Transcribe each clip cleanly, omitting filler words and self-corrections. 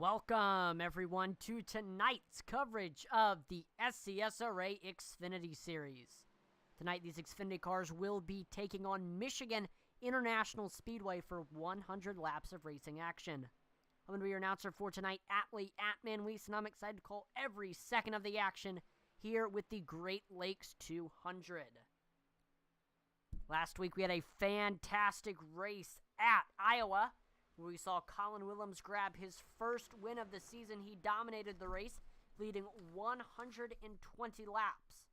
Welcome, everyone, to tonight's coverage of the SCSRA Xfinity Series. Tonight, these Xfinity cars will be taking on Michigan International Speedway for 100 laps of racing action. I'm going to be your announcer for tonight, Atlee Atman-Weiss, and I'm excited to call every second of the action here with the Great Lakes 200. Last week, we had a fantastic race at Iowa, where we saw Colin Willems grab his first win of the season. He dominated the race, leading 120 laps.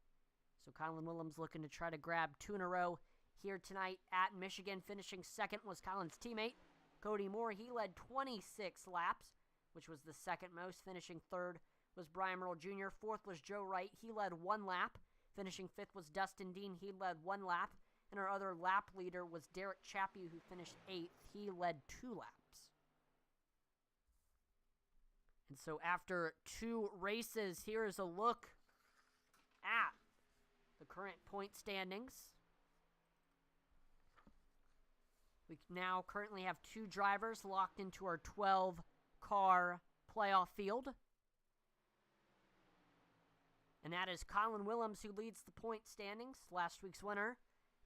So Colin Willems looking to try to grab 2 in a row here tonight at Michigan. Finishing second was Colin's teammate, Cody Moore. He led 26 laps, which was the second most. Finishing third was Brian Merle Jr. Fourth was Joe Wright. He led 1 lap. Finishing fifth was Dustin Dean. He led 1 lap. And our other lap leader was Derek Chapue, who finished 8th. He led 2 laps. And so after 2 races, here is a look at the current point standings. We now currently have 2 drivers locked into our 12-car playoff field. And that is Colin Willems, who leads the point standings, last week's winner.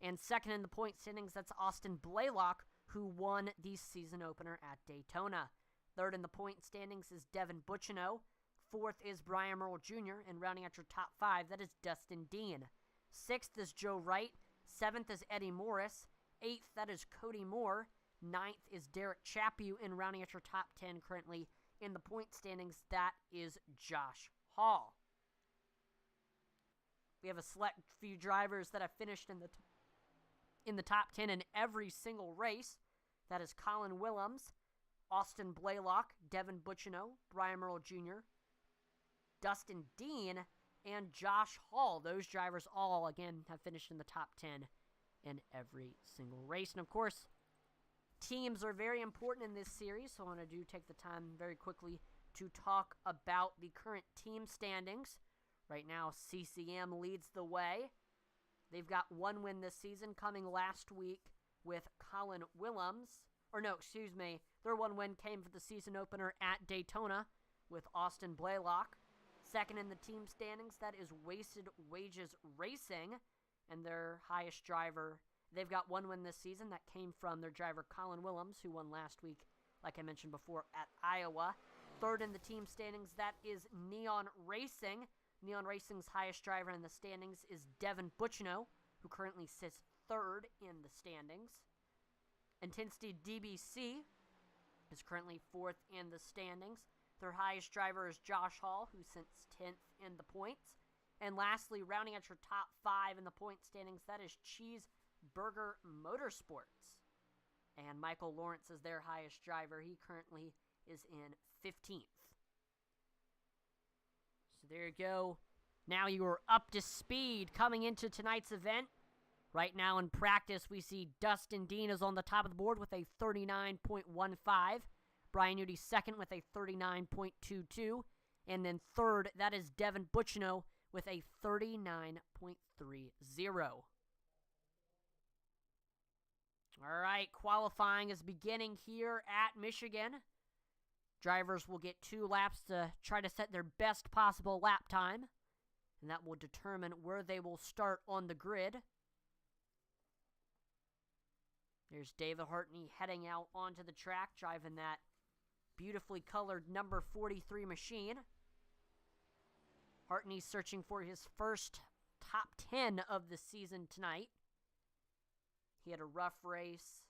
And second in the point standings, that's Austin Blaylock, who won the season opener at Daytona. Third in the point standings is Devin Bucciano. Fourth is Brian Merle Jr. And rounding out your top 5, that is Dustin Dean. Sixth is Joe Wright. Seventh is Eddie Morris. Eighth, that is Cody Moore. Ninth is Derek Chapue. And rounding out your top 10 currently in the point standings, that is Josh Hall. We have a select few drivers that have finished in the top 10 in every single race. That is Colin Willems, Austin Blaylock, Devin Bucciano, Brian Merle Jr., Dustin Dean, and Josh Hall. Those drivers all, again, have finished in the top 10 in every single race. And, of course, teams are very important in this series, so I want to take the time very quickly to talk about the current team standings. Right now, CCM leads the way. They've got 1 win this season, coming last week with Colin Willems. Their 1 win came for the season opener at Daytona with Austin Blaylock. Second in the team standings, that is Wasted Wages Racing. And their highest driver, they've got 1 win this season. That came from their driver, Colin Willems, who won last week, like I mentioned before, at Iowa. Third in the team standings, that is Neon Racing. Neon Racing's highest driver in the standings is Devin Bucciano, who currently sits 3rd in the standings. Intensity DBC is currently 4th in the standings. Their highest driver is Josh Hall, who sits 10th in the points. And lastly, rounding out your top 5 in the point standings, that is Cheeseburger Motorsports. And Michael Lawrence is their highest driver. He currently is in 15th. So there you go. Now you are up to speed coming into tonight's event. Right now in practice, we see Dustin Dean is on the top of the board with a 39.15. Brian Udy second with a 39.22. And then third, that is Devin Bucciano with a 39.30. All right, qualifying is beginning here at Michigan. Drivers will get 2 laps to try to set their best possible lap time, and that will determine where they will start on the grid. There's David Hartney heading out onto the track, driving that beautifully colored number 43 machine. Hartney's searching for his first top 10 of the season tonight. He had a rough race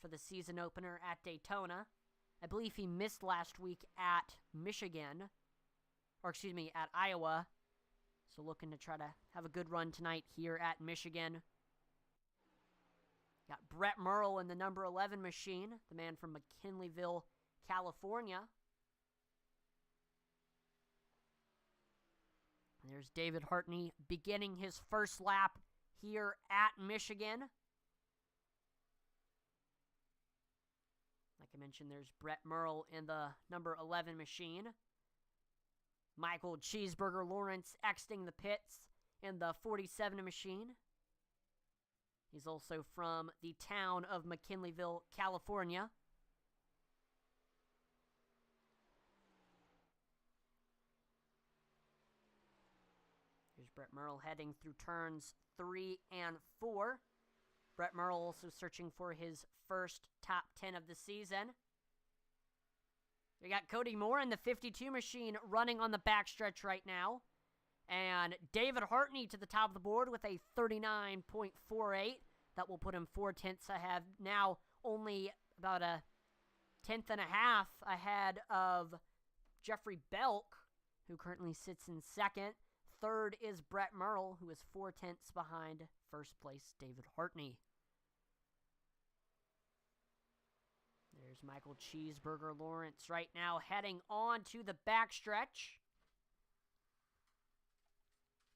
for the season opener at Daytona. I believe he missed last week at at Iowa. So looking to try to have a good run tonight here at Michigan. Got Brett Merle in the number 11 machine, the man from McKinleyville, California. And there's David Hartney beginning his first lap here at Michigan. Like I mentioned, there's Brett Merle in the number 11 machine. Michael Cheeseburger Lawrence exiting the pits in the 47 machine. He's also from the town of McKinleyville, California. Brett Merle heading through turns 3 and 4. Brett Merle also searching for his first top 10 of the season. We got Cody Moore in the 52 machine running on the backstretch right now. And David Hartney to the top of the board with a 39.48. That will put him 4/10 ahead. Now only about a 10th and a half ahead of Jeffrey Belk, who currently sits in second. Third is Brett Merle, who is 4/10 behind first place David Hartney. There's Michael Cheeseburger Lawrence right now heading on to the backstretch.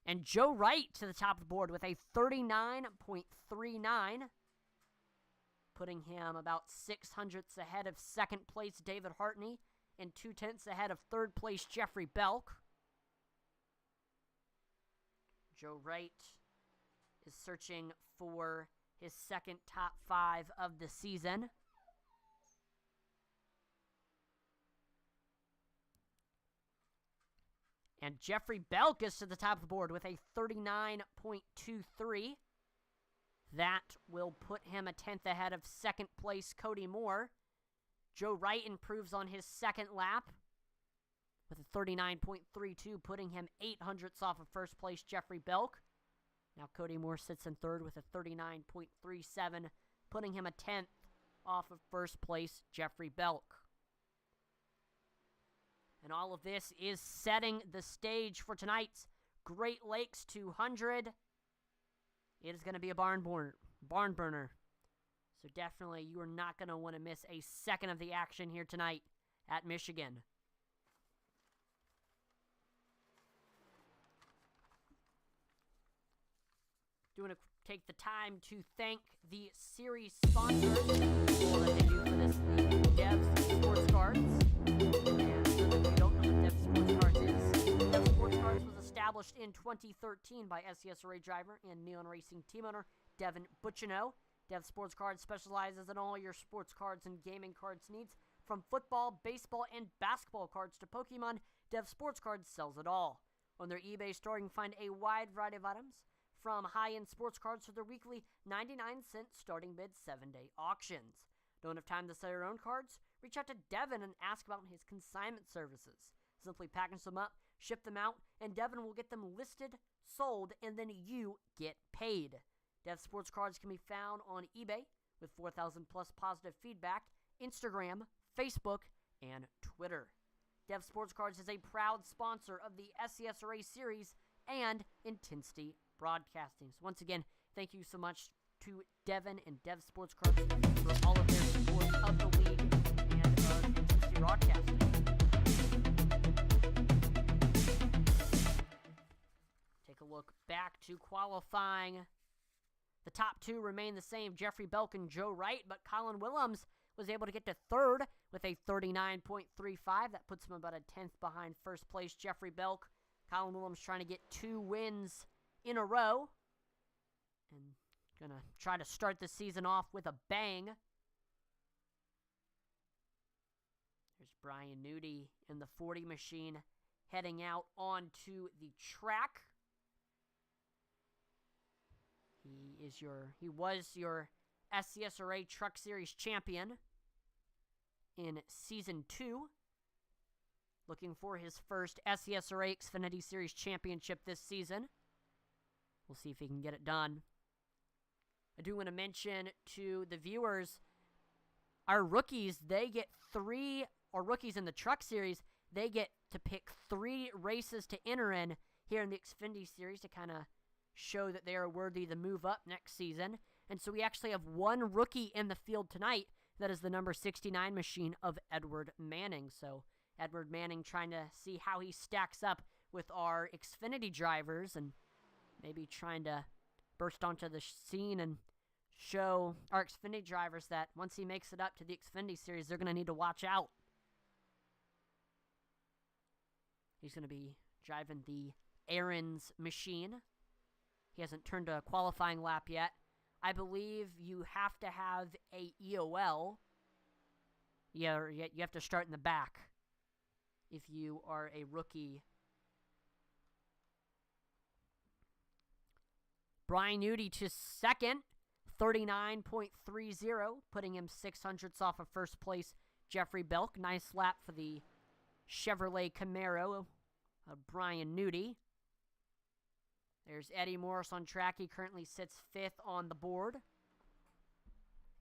And Joe Wright to the top of the board with a 39.39, putting him about 600ths ahead of second place David Hartney and 2/10 ahead of third place Jeffrey Belk. Joe Wright is searching for his second top 5 of the season. And Jeffrey Belk is to the top of the board with a 39.23. That will put him a 10th ahead of second place Cody Moore. Joe Wright improves on his second lap with a 39.32, putting him 800ths off of first place Jeffrey Belk. Now Cody Moore sits in third with a 39.37, putting him a 10th off of first place Jeffrey Belk. And all of this is setting the stage for tonight's Great Lakes 200. It is going to be a barn burner. So definitely you are not going to want to miss a second of the action here tonight at Michigan. Do want to take the time to thank the series sponsors for what they do for this league, Devs Sports Cards. And for those of you who don't know what Devs Sports Cards is, Devs Sports Cards was established in 2013 by SCSRA driver and Neon Racing team owner Devin Butchino. Devs Sports Cards specializes in all your sports cards and gaming cards needs. From football, baseball, and basketball cards to Pokemon, Devs Sports Cards sells it all. On their eBay store, you can find a wide variety of items, from high-end sports cards to their weekly 99-cent starting bid 7-day auctions. Don't have time to sell your own cards? Reach out to Devin and ask about his consignment services. Simply package them up, ship them out, and Devin will get them listed, sold, and then you get paid. Dev Sports Cards can be found on eBay with 4,000 plus positive feedback, Instagram, Facebook, and Twitter. Dev Sports Cards is a proud sponsor of the SCSRA series and Intensity Broadcasting. So once again, thank you so much to Devin and Dev Sports Cards for all of their support of the league and of Intensity Broadcasting. Take a look back to qualifying. The top two remain the same, Jeffrey Belk and Joe Wright, but Colin Willems was able to get to third with a 39.35. That puts him about a 10th behind first place Jeffrey Belk. Colin Willems trying to get 2 wins in a row and gonna try to start the season off with a bang. There's Brian Nudie in the 40 machine heading out onto the track. He was your SCSRA Truck Series champion in Season 2. Looking for his first SCSRA Xfinity Series championship this season. We'll see if he can get it done. I do want to mention to the viewers, our rookies, they get 3, or rookies in the Truck Series, they get to pick 3 races to enter in here in the Xfinity Series to kind of show that they are worthy to move up next season. And so we actually have 1 rookie in the field tonight. That is the number 69 machine of Edward Manning. So Edward Manning trying to see how he stacks up with our Xfinity drivers and maybe trying to burst onto the scene and show our Xfinity drivers that once he makes it up to the Xfinity Series, they're going to need to watch out. He's going to be driving the Aaron's machine. He hasn't turned a qualifying lap yet. I believe you have to have a EOL. Yeah, you have to start in the back if you are a rookie Brian Newdy to second, 39.30, putting him 600ths off of first place Jeffrey Belk. Nice lap for the Chevrolet Camaro of Brian Newdy. There's Eddie Morris on track. He currently sits 5th on the board.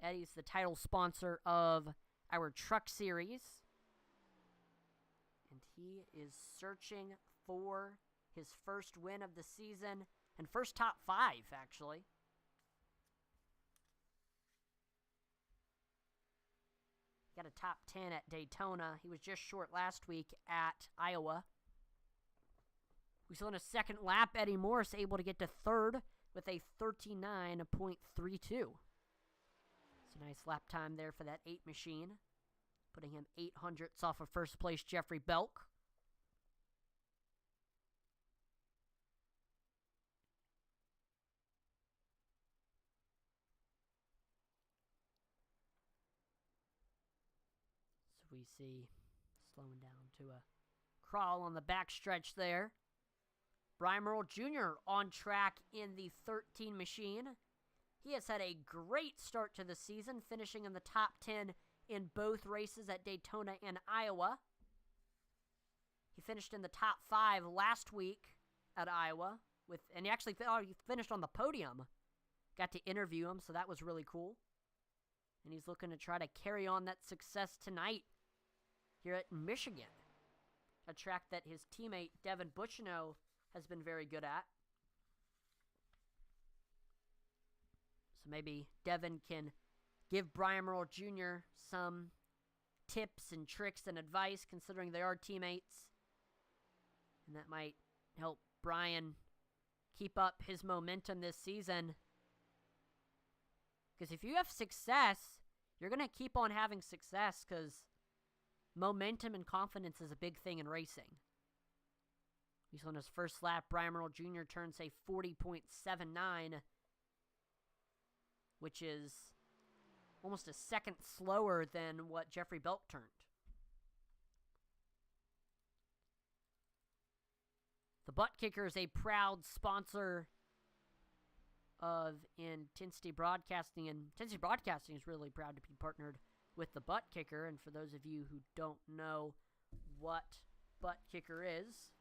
Eddie's the title sponsor of our truck series. And he is searching for his first win of the season and first top 5, actually. Got a top 10 at Daytona. He was just short last week at Iowa. We saw in a second lap, Eddie Morris able to get to 3rd with a 39.32. It's a nice lap time there for that 8 machine, putting him 800ths off of first place Jeffrey Belk. So we see slowing down to a crawl on the backstretch there. Brian Merle Jr. on track in the 13 machine. He has had a great start to the season, finishing in the top 10 in both races at Daytona and Iowa. He finished in the top 5 last week at Iowa, and he actually he finished on the podium. Got to interview him, so that was really cool. And he's looking to try to carry on that success tonight here at Michigan, a track that his teammate Devin Butchino has been very good at. So maybe Devin can give Brian Merle Jr. some tips and tricks and advice, considering they are teammates. And that might help Brian keep up his momentum this season. Because if you have success, you're going to keep on having success, because momentum and confidence is a big thing in racing. We saw in his first lap, Brian Merle Jr. turns a 40.79, which is almost a second slower than what Jeffrey Belk turned. The Butt Kicker is a proud sponsor of Intensity Broadcasting, and Intensity Broadcasting is really proud to be partnered with the Butt Kicker. And for those of you who don't know what Butt Kicker is,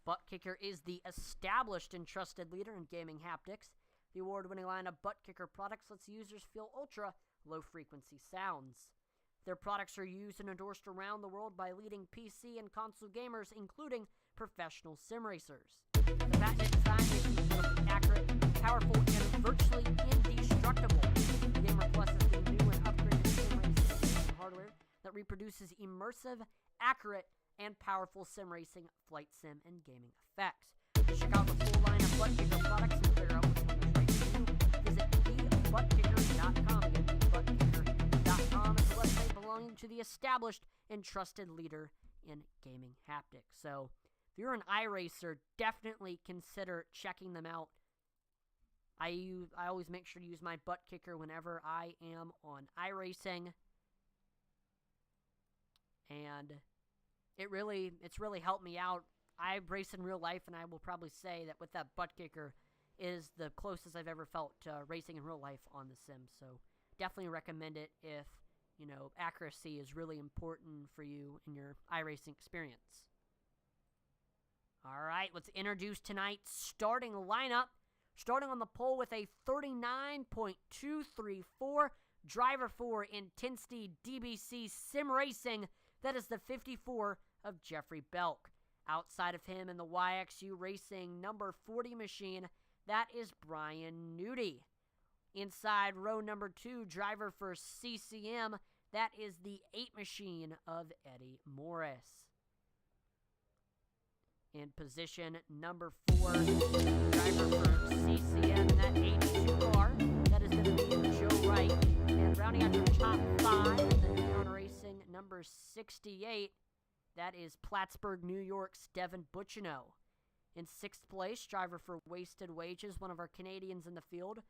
Butt Kicker is the established and trusted leader in gaming haptics. The award-winning line of Butt Kicker products lets users feel ultra low-frequency sounds. Their products are used and endorsed around the world by leading PC and console gamers, including professional sim racers. The patented design makes them accurate, powerful, and virtually indestructible. Gamer Plus is the new and upgraded sim racing hardware that reproduces immersive, accurate, and powerful sim racing, flight sim, and gaming effects. To check out the full line of Butt Kicker products and figure out which one is right for you, visit thebuttkicker.com. Again, thebuttkicker.com is a website belonging to the established and trusted leader in gaming haptics. So, if you're an iRacer, definitely consider checking them out. I always make sure to use my Butt Kicker whenever I am on iRacing. And it's really helped me out. I race in real life, and I will probably say that with that Butt Kicker is the closest I've ever felt to racing in real life on the sim. So definitely recommend it if, accuracy is really important for you in your iRacing experience. All right, let's introduce tonight's starting lineup. Starting on the pole with a 39.234, driver for Intensity DBC Sim Racing. That is the 54 of Jeffrey Belk. Outside of him in the YXU Racing number 40 machine, that is Brian Newdy. Inside row number 2, driver for CCM, that is the 8 machine of Eddie Morris. In position number 4, driver for CCM, that 82 car, that is going to be Joe Wright. And rounding out your top 5, the Neon Racing number 68, that is Plattsburgh, New York's Devin Butchino. In 6th place, driver for Wasted Wages, one of our Canadians in the field.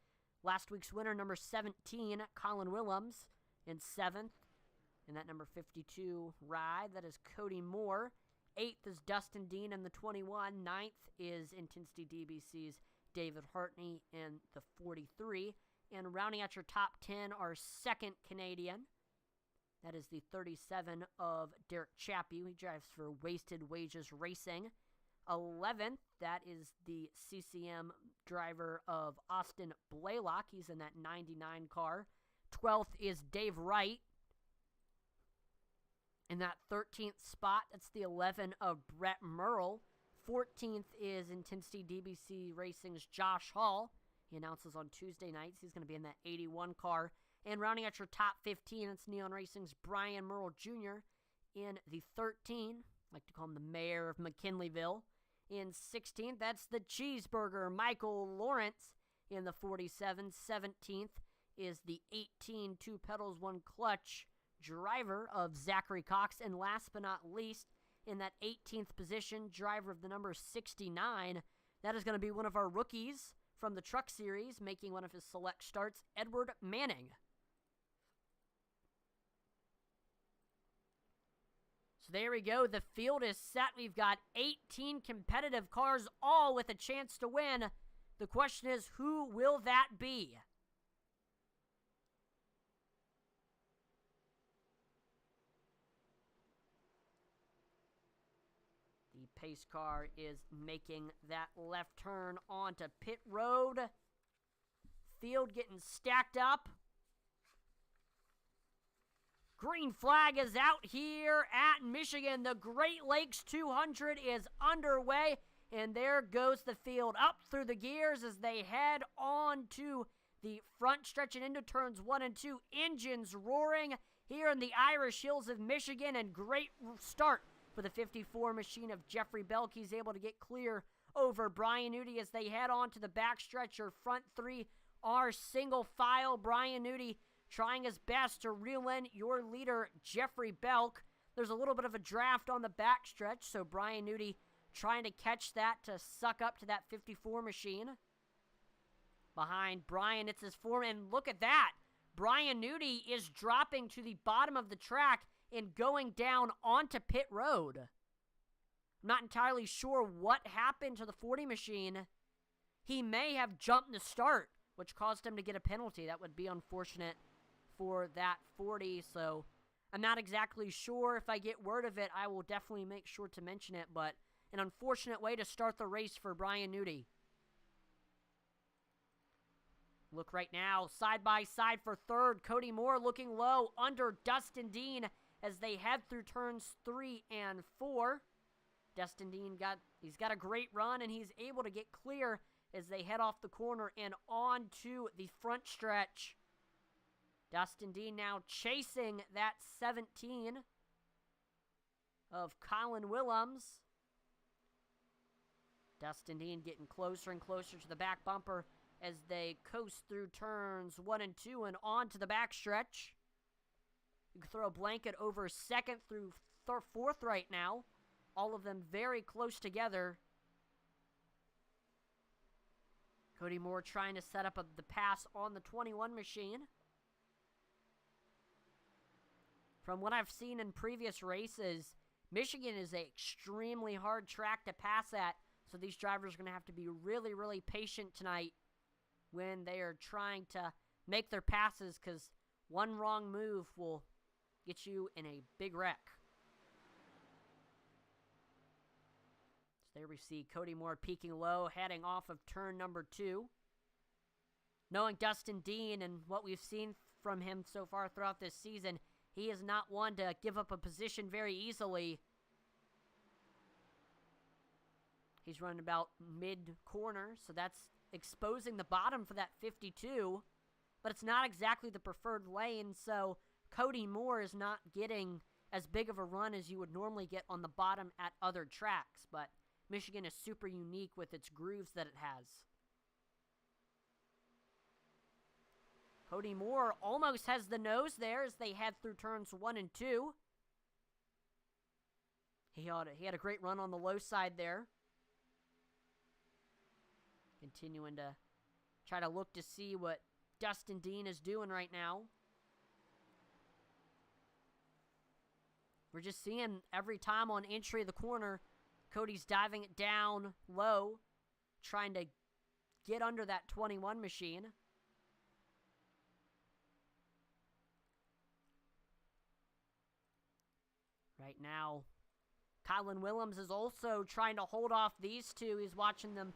Last week's winner, number 17, Colin Willems. In 7th, in that number 52 ride. That is Cody Moore. 8th is Dustin Dean in the 21. 9th is Intensity DBC's David Hartney in the 43. And rounding out your top 10, our second Canadian. That is the 37 of Derek Chappie. He drives for Wasted Wages Racing. 11th, that is the CCM driver of Austin Blaylock. He's in that 99 car. 12th is Dave Wright. In that 13th spot, that's the 11 of Brett Merle. 14th is Intensity DBC Racing's Josh Hall. He announces on Tuesday nights he's going to be in that 81 car. And rounding out your top 15, it's Neon Racing's Brian Merle Jr. in the 13. I like to call him the mayor of McKinleyville. In 16th, that's the Cheeseburger Michael Lawrence in the 47. 17th is the 18 2 pedals 1 clutch driver of Zachary Cox. And last but not least, in that 18th position, driver of the number 69, that is going to be one of our rookies from the Truck Series, making one of his select starts, Edward Manning. So there we go. The field is set. We've got 18 competitive cars, all with a chance to win. The question is, who will that be? The pace car is making that left turn onto pit road. Field getting stacked up. Green flag is out here at Michigan. The Great Lakes 200 is underway, and there goes the field up through the gears as they head on to the front stretch and into turns 1 and 2. Engines roaring here in the Irish Hills of Michigan, and great start for the 54 machine of Jeffrey Belk. He's able to get clear over Brian Nudi as they head on to the backstretch. Your front three are single file. Brian Nudi trying his best to reel in your leader, Jeffrey Belk. There's a little bit of a draft on the backstretch, so Brian Nudi trying to catch that to suck up to that 54 machine. Behind Brian, it's his form, and look at that. Brian Nudi is dropping to the bottom of the track and going down onto pit road. I'm not entirely sure what happened to the 40 machine. He may have jumped the start, which caused him to get a penalty. That would be unfortunate for that 40, so I'm not exactly sure. If I get word of it, I will definitely make sure to mention it, but an unfortunate way to start the race for Brian Nudi. Look right now, side by side for third. Cody Moore looking low under Dustin Dean as they head through turns 3 and 4. Dustin Dean he's got a great run, and he's able to get clear as they head off the corner and on to the front stretch. Dustin Dean now chasing that 17 of Colin Willems. Dustin Dean getting closer and closer to the back bumper as they coast through turns 1 and 2 and on to the backstretch. You can throw a blanket over second through fourth right now. All of them very close together. Cody Moore trying to set up the pass on the 21 machine. From what I've seen in previous races, Michigan is an extremely hard track to pass at, so these drivers are going to have to be really, really patient tonight when they are trying to make their passes, because one wrong move will get you in a big wreck. So there we see Cody Moore peaking low, heading off of turn number 2. Knowing Dustin Dean and what we've seen from him so far throughout this season, he is not one to give up a position very easily. He's running about mid-corner, so that's exposing the bottom for that 52. But it's not exactly the preferred lane, so Cody Moore is not getting as big of a run as you would normally get on the bottom at other tracks. But Michigan is super unique with its grooves that it has. Cody Moore almost has the nose there as they head through turns 1 and 2. He had a great run on the low side there. Continuing to try to look to see what Dustin Dean is doing right now. We're just seeing every time on entry of the corner, Cody's diving it down low, trying to get under that 21 machine. Right now, Colin Willems is also trying to hold off these two. He's watching them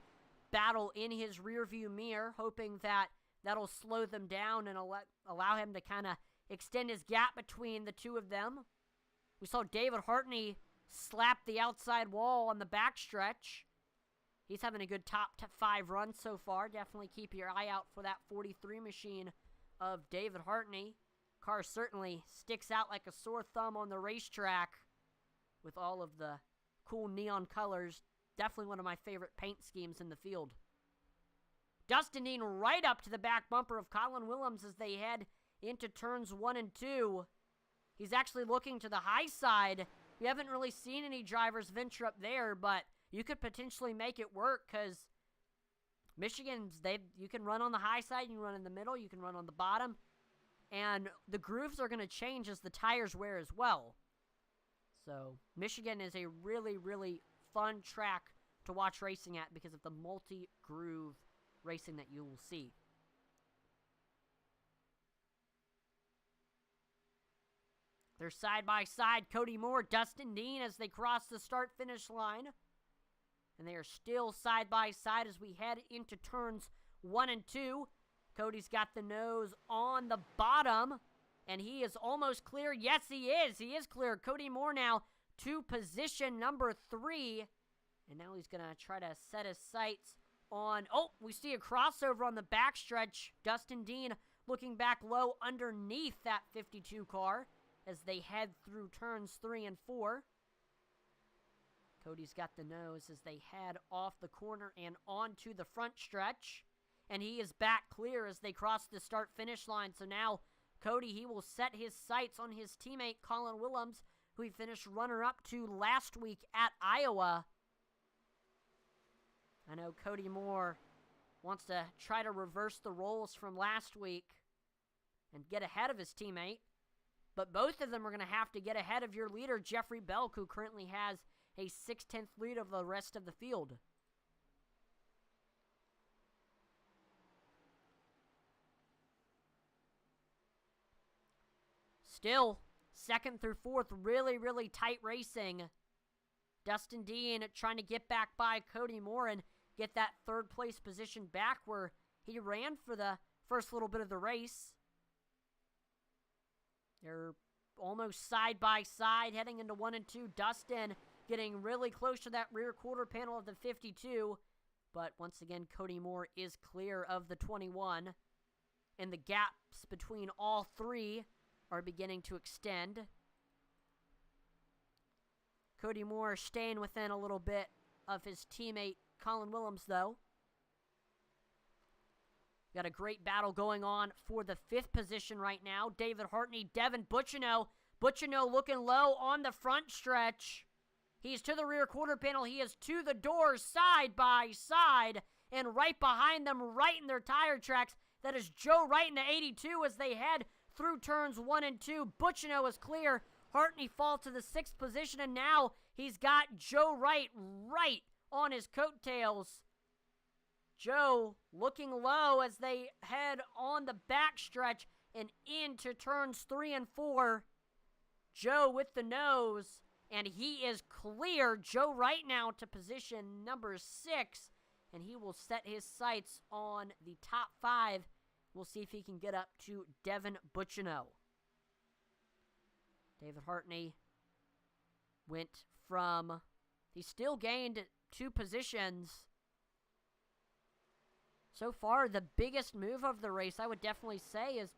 battle in his rearview mirror, hoping that that'll slow them down and allow him to kind of extend his gap between the two of them. We saw David Hartney slap the outside wall on the backstretch. He's having a good top 5 run so far. Definitely keep your eye out for that 43 machine of David Hartney. Car certainly sticks out like a sore thumb on the racetrack with all of the cool neon colors. Definitely one of my favorite paint schemes in the field. Dustin Dean right up to the back bumper of Colin Willems as they head into turns 1 and 2. He's actually looking to the high side. We haven't really seen any drivers venture up there, but you could potentially make it work because Michigan's, you can run on the high side, you can run in the middle, you can run on the bottom, and the grooves are going to change as the tires wear as well. So Michigan is a really, really fun track to watch racing at because of the multi-groove racing that you will see. They're side by side, Cody Moore, Dustin Dean, as they cross the start-finish line. And they are still side by side as we head into turns 1 and 2. Cody's got the nose on the bottom, and he is almost clear. Yes, he is. He is clear. Cody Moore now to position number 3. And now he's going to try to set his sights on... Oh, we see a crossover on the backstretch. Dustin Dean looking back low underneath that 52 car as they head through turns 3 and 4. Cody's got the nose as they head off the corner and onto the front stretch. And he is back clear as they cross the start-finish line. So now Cody, he will set his sights on his teammate Colin Willems, who he finished runner-up to last week at Iowa. I know Cody Moore wants to try to reverse the roles from last week and get ahead of his teammate. But both of them are going to have to get ahead of your leader, Jeffrey Belk, who currently has a 6/10 lead of the rest of the field. Still, 2nd through 4th, really, really tight racing. Dustin Dean trying to get back by Cody Moore and get that 3rd place position back where he ran for the first little bit of the race. They're almost side by side heading into 1 and 2. Dustin getting really close to that rear quarter panel of the 52. But once again, Cody Moore is clear of the 21. And the gaps between all 3 are beginning to extend. Cody Moore staying within a little bit of his teammate Colin Willems, though. Got a great battle going on for the 5th position right now. David Hartney, Devin Buccino. Buccino looking low on the front stretch. He's to the rear quarter panel. He is to the doors side by side. And right behind them, right in their tire tracks, that is Joe Wright in the 82 as they head through turns 1 and 2. Buccino is clear. Hartney falls to the 6th position, and now he's got Joe Wright right on his coattails. Joe looking low as they head on the backstretch and into turns 3 and 4. Joe with the nose, and he is clear. Joe Wright now to position number 6, and he will set his sights on the top 5. We'll see if he can get up to Devin Buccino. David Hartney went from... He still gained 2 positions. So far, the biggest move of the race, I would definitely say, is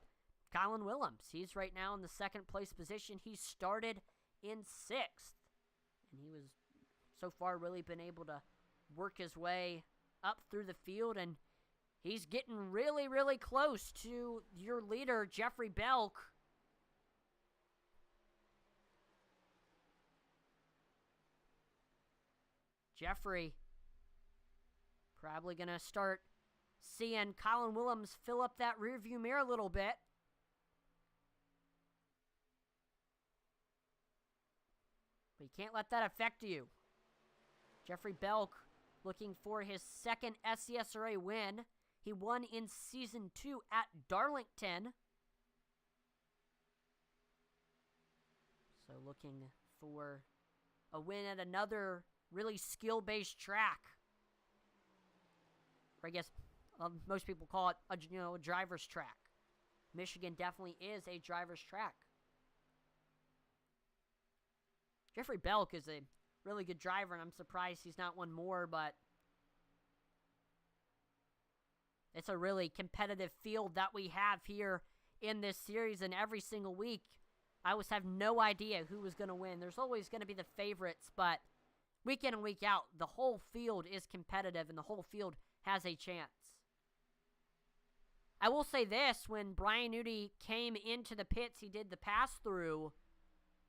Colin Willems. He's right now in the 2nd place position. He started in 6th. And he was, so far, really been able to work his way up through the field. And he's getting really, really close to your leader, Jeffrey Belk. Jeffrey probably going to start seeing Colin Willems fill up that rearview mirror a little bit. But you can't let that affect you. Jeffrey Belk looking for his second SCSRA win. He won in Season 2 at Darlington. So looking for a win at another really skill-based track. Or I guess most people call it a driver's track. Michigan definitely is a driver's track. Jeffrey Belk is a really good driver, and I'm surprised he's not won more, but it's a really competitive field that we have here in this series, and every single week, I always have no idea who was going to win. There's always going to be the favorites, but week in and week out, the whole field is competitive, and the whole field has a chance. I will say this, when Brian Nudi came into the pits, he did the pass-through.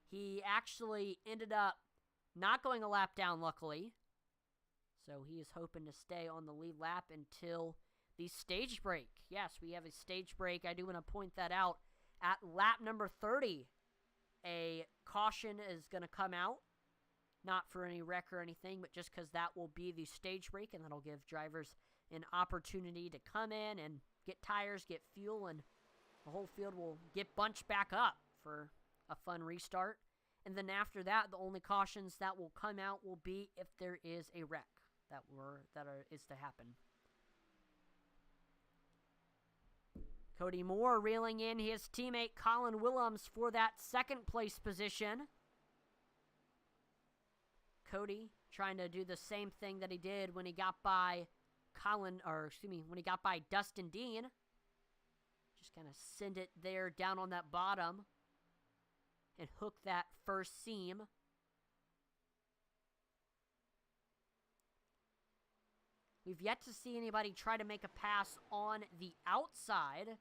He actually ended up not going a lap down, luckily. So he is hoping to stay on the lead lap until the stage break. Yes, we have a stage break. I do want to point that out. At lap number 30, a caution is going to come out. Not for any wreck or anything, but just because that will be the stage break, and that'll give drivers an opportunity to come in and get tires, get fuel, and the whole field will get bunched back up for a fun restart. And then after that, the only cautions that will come out will be if there is a wreck that is to happen. Cody Moore reeling in his teammate Colin Willems for that second place position. Cody trying to do the same thing that he did when he got by when he got by Dustin Dean. Just kind of send it there down on that bottom and hook that first seam. We've yet to see anybody try to make a pass on the outside.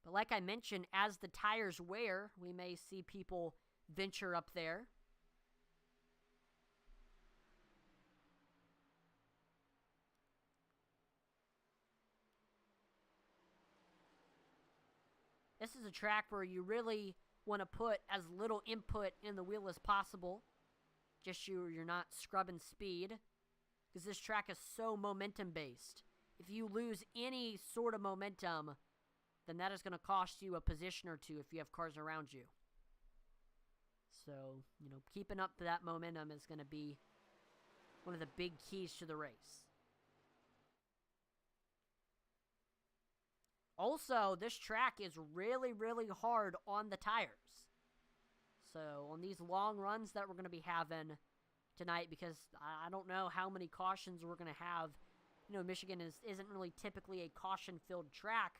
But like I mentioned, as the tires wear, we may see people venture up there. This is a track where you really want to put as little input in the wheel as possible. Just you're not scrubbing speed. Because this track is so momentum-based. If you lose any sort of momentum, then that is going to cost you a position or two if you have cars around you. So, keeping up that momentum is going to be one of the big keys to the race. Also, this track is really, really hard on the tires. So, on these long runs that we're going to be having tonight, because I don't know how many cautions we're going to have. Michigan isn't really typically a caution-filled track.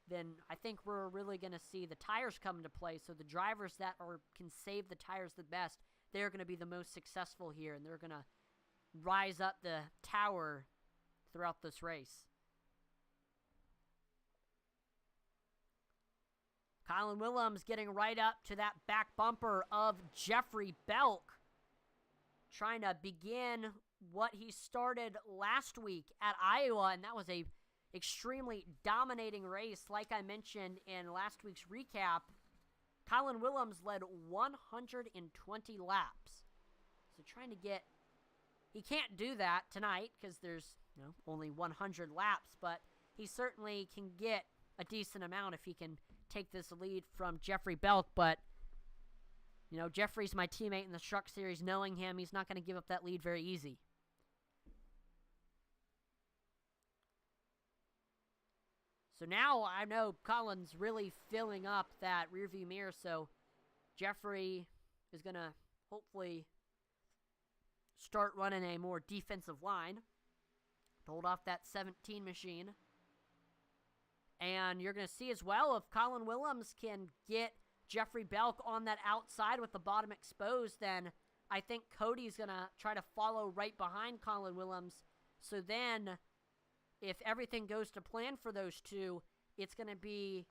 Then I think we're really going to see the tires come into play. So the drivers that can save the tires the best, they're going to be the most successful here, and they're going to rise up the tower throughout this race. Colin Willems getting right up to that back bumper of Jeffrey Belk, trying to begin what he started last week at Iowa, and that was a extremely dominating race. Like I mentioned in last week's recap, Colin Willems led 120 laps. So trying to he can't do that tonight because there's only 100 laps, but he certainly can get a decent amount if he can take this lead from Jeffrey Belk. But Jeffrey's my teammate in the Truck Series. Knowing him, he's not going to give up that lead very easy. So now I know Colin's really filling up that rearview mirror, so Jeffrey is going to hopefully start running a more defensive line to hold off that 17 machine. And you're going to see as well, if Colin Willems can get Jeffrey Belk on that outside with the bottom exposed, then I think Cody's going to try to follow right behind Colin Willems. So then, if everything goes to plan for those two, it's going to be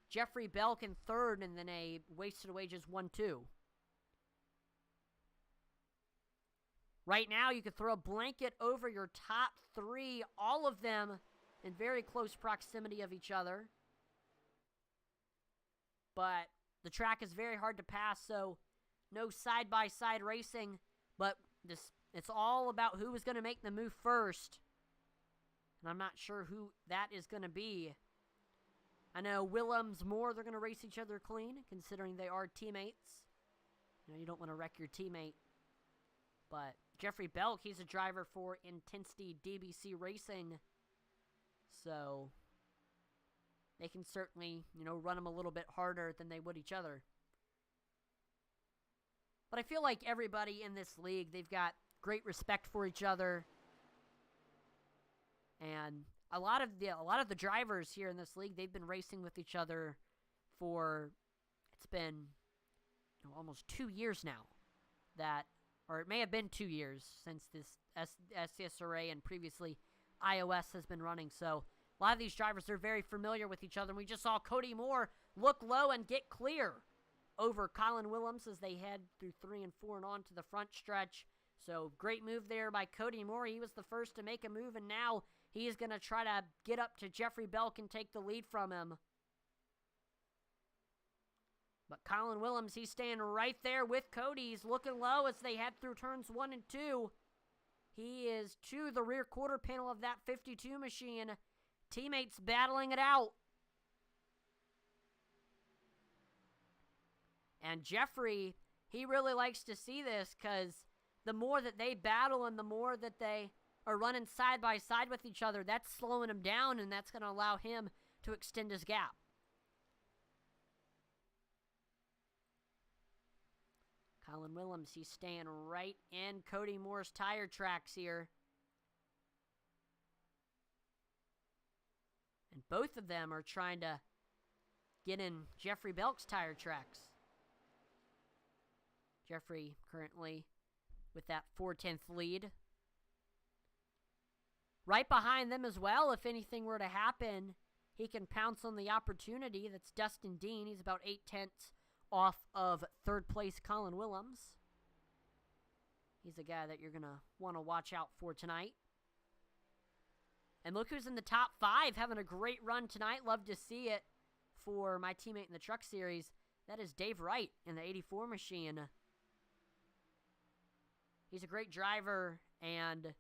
Jeffrey Belk in third and then a wasted wages 1-2. Right now, you could throw a blanket over your top three, all of them in very close proximity of each other. But the track is very hard to pass, so no side-by-side racing, but it's all about who is going to make the move first. And I'm not sure who that is going to be. I know Willems, Moore, they're going to race each other clean, considering they are teammates. You know, you don't want to wreck your teammate. But Jeffrey Belk, he's a driver for Intensity DBC Racing. So they can certainly, you know, run them a little bit harder than they would each other. But I feel like everybody in this league, they've got great respect for each other. And a lot of the drivers here in this league, they've been racing with each other for, it's been, you know, almost 2 years now. Or it may have been 2 years since this SCSRA and previously iOS has been running. So a lot of these drivers are very familiar with each other. And we just saw Cody Moore look low and get clear over Colin Willems as they head through 3 and 4 and on to the front stretch. So great move there by Cody Moore. He was the first to make a move, and now he is going to try to get up to Jeffrey Belk and take the lead from him. But Colin Willems, he's staying right there with Cody. He's looking low as they head through turns 1 and 2. He is to the rear quarter panel of that 52 machine. Teammates battling it out. And Jeffrey, he really likes to see this because the more that they battle and the more that they are running side by side with each other, that's slowing him down, and that's going to allow him to extend his gap. Colin Willems, he's staying right in Cody Moore's tire tracks here. And both of them are trying to get in Jeffrey Belk's tire tracks. Jeffrey currently with that 4/10 lead. Right behind them as well, if anything were to happen, he can pounce on the opportunity. That's Dustin Dean. He's about 8/10 off of third place Colin Willems. He's a guy that you're going to want to watch out for tonight. And look who's in the top 5, having a great run tonight. Love to see it for my teammate in the Truck Series. That is Dave Wright in the 84 machine. He's a great driver, and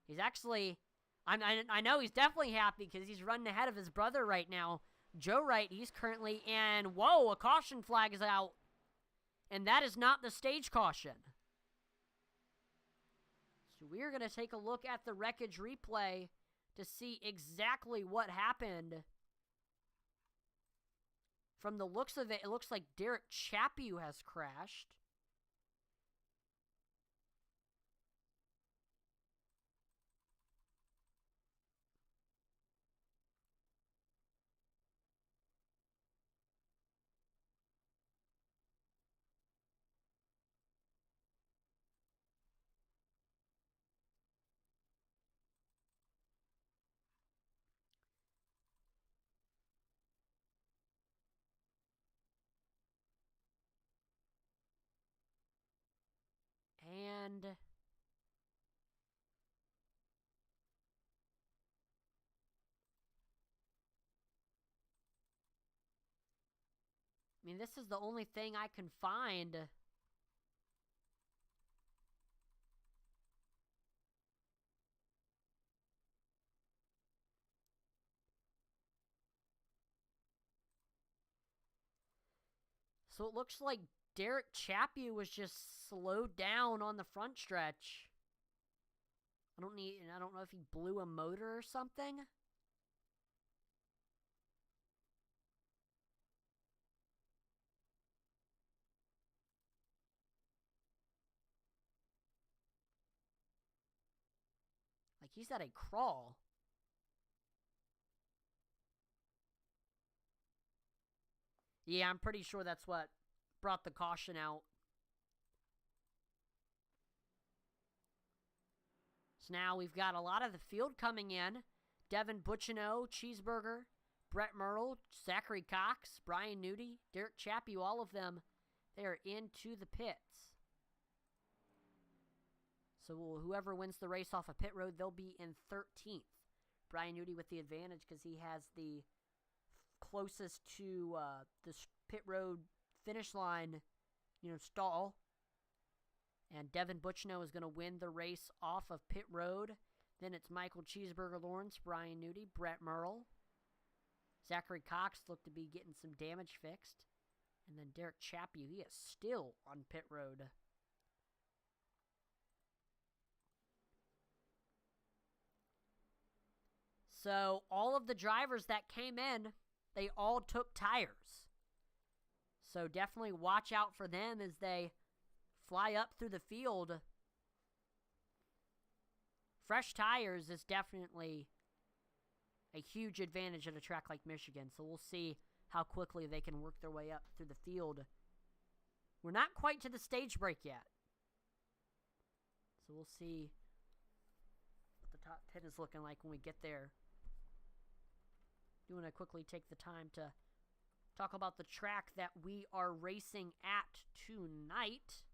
he's actually, I know he's definitely happy because he's running ahead of his brother right now. Joe Wright, he's currently in, whoa, a caution flag is out. And that is not the stage caution. So we're going to take a look at the wreckage replay to see exactly what happened. From the looks of it, it looks like Derek Chaput has crashed. And I mean, this is the only thing I can find. So it looks like Derek Chaput was just slowed down on the front stretch. I don't know if he blew a motor or something. Like he's at a crawl. Yeah, I'm pretty sure that's what brought the caution out. So now we've got a lot of the field coming in. Devin Bucciano, Cheeseburger, Brett Merle, Zachary Cox, Brian Nudie, Derek Chaput, all of them, they are into the pits. So whoever wins the race off of pit road, they'll be in 13th. Brian Nudie with the advantage because he has the closest to the pit road finish line stall. And Devin Butchno is going to win the race off of pit road. Then it's Michael Cheeseburger Lawrence, Brian Newty, Brett Merle. Zachary Cox looked to be getting some damage fixed. And then Derek Chaput, he is still on pit road. So all of the drivers that came in, they all took tires. So definitely watch out for them as they fly up through the field. Fresh tires is definitely a huge advantage at a track like Michigan. So we'll see how quickly they can work their way up through the field. We're not quite to the stage break yet. So we'll see what the top 10 is looking like when we get there. Do want to quickly take the time to talk about the track that we are racing at tonight.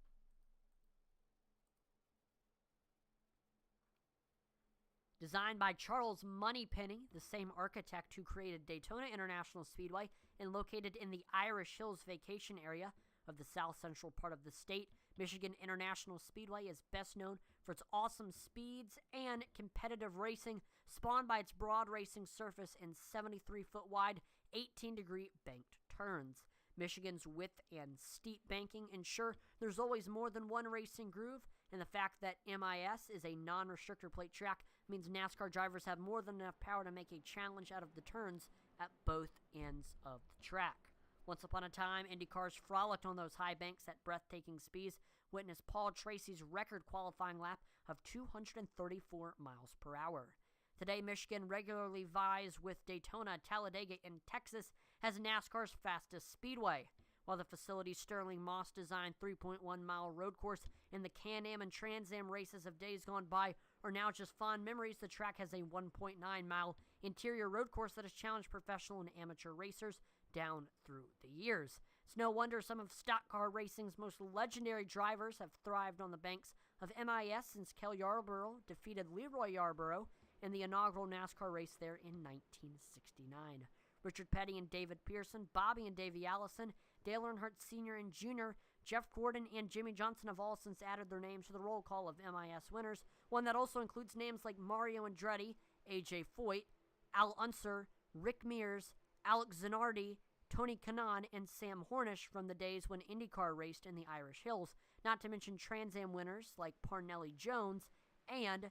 Designed by Charles Moneypenny, the same architect who created Daytona International Speedway, and located in the Irish Hills vacation area of the south central part of the state, Michigan International Speedway is best known for its awesome speeds and competitive racing, spawned by its broad racing surface and 73-foot wide, 18-degree banked turns. Michigan's width and steep banking ensure there's always more than one racing groove, and the fact that MIS is a non-restrictor plate track means NASCAR drivers have more than enough power to make a challenge out of the turns at both ends of the track. Once upon a time, Indy cars frolicked on those high banks at breathtaking speeds. Witness Paul Tracy's record qualifying lap of 234 miles per hour. Today, Michigan regularly vies with Daytona, Talladega, and Texas as NASCAR's fastest speedway. While the facility's Sterling Moss-designed 3.1-mile road course and the Can-Am and Trans Am races of days gone by are now just fond memories, the track has a 1.9-mile interior road course that has challenged professional and amateur racers down through the years. It's no wonder some of stock car racing's most legendary drivers have thrived on the banks of MIS since Kel Yarborough defeated Leroy Yarborough in the inaugural NASCAR race there in 1969. Richard Petty and David Pearson, Bobby and Davey Allison, Dale Earnhardt Sr. and Jr., Jeff Gordon and Jimmy Johnson have all since added their names to the roll call of MIS winners, one that also includes names like Mario Andretti, AJ Foyt, Al Unser, Rick Mears, Alex Zanardi, Tony Kanaan, and Sam Hornish from the days when IndyCar raced in the Irish Hills, not to mention Trans Am winners like Parnelli Jones and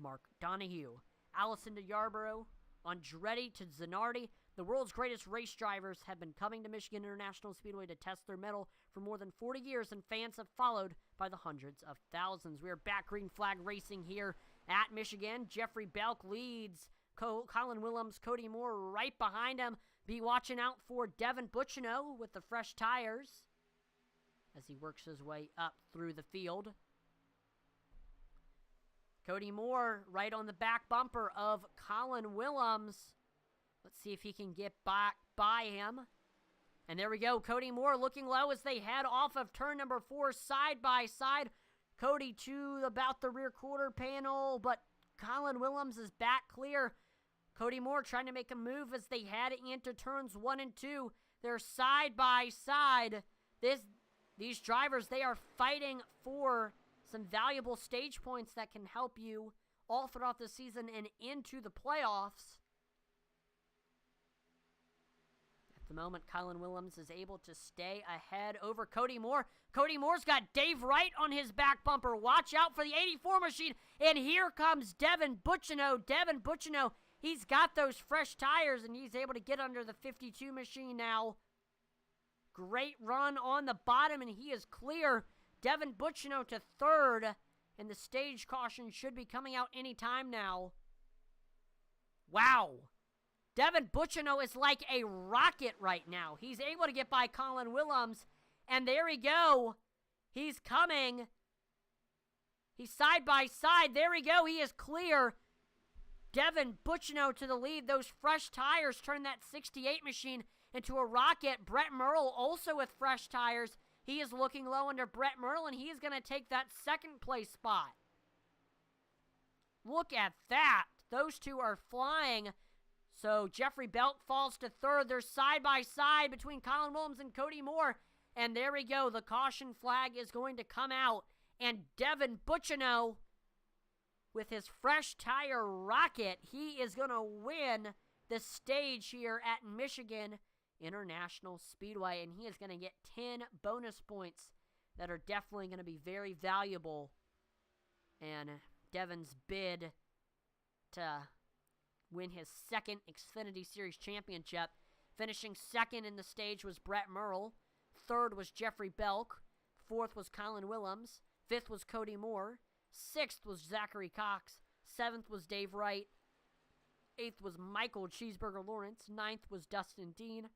Mark Donohue. Allison to Yarborough, Andretti to Zanardi, the world's greatest race drivers have been coming to Michigan International Speedway to test their mettle for more than 40 years, and fans have followed by the hundreds of thousands. We are back green flag racing here at Michigan. Jeffrey Belk leads Colin Willems, Cody Moore right behind him. Be watching out for Devin Butchno with the fresh tires as he works his way up through the field. Cody Moore right on the back bumper of Colin Willems. Let's see if he can get back by him. And there we go. Cody Moore looking low as they head off of turn number 4 side by side. Cody to about the rear quarter panel, but Colin Willems is back clear. Cody Moore trying to make a move as they head into turns 1 and 2. They're side by side. These drivers, they are fighting for some valuable stage points that can help you all throughout the season and into the playoffs. At the moment, Colin Willems is able to stay ahead over Cody Moore. Cody Moore's got Dave Wright on his back bumper. Watch out for the 84 machine. And here comes Devin Butchno. Devin Butchno, he's got those fresh tires, and he's able to get under the 52 machine now. Great run on the bottom, and he is clear. Devin Butchno to third, and the stage caution should be coming out any time now. Wow. Devin Butchno is like a rocket right now. He's able to get by Colin Willems, and there we go. He's coming. He's side by side. There we go. He is clear. Devin Butchno to the lead. Those fresh tires turn that 68 machine into a rocket. Brett Merle also with fresh tires. He is looking low under Brett Merle, and he is going to take that second place spot. Look at that. Those two are flying. So Jeffrey Belk falls to third. They're side by side between Colin Willems and Cody Moore. And there we go. The caution flag is going to come out. And Devin Bucciano, with his fresh tire rocket, he is going to win the stage here at Michigan International Speedway. And he is going to get 10 bonus points that are definitely going to be very valuable. And Devin's bid to win his second Xfinity Series championship. Finishing second in the stage was Brett Merle. Third was Jeffrey Belk. Fourth was Colin Willems. Fifth was Cody Moore. Sixth was Zachary Cox. Seventh was Dave Wright. Eighth was Michael Cheeseburger Lawrence. Ninth was Dustin Dean.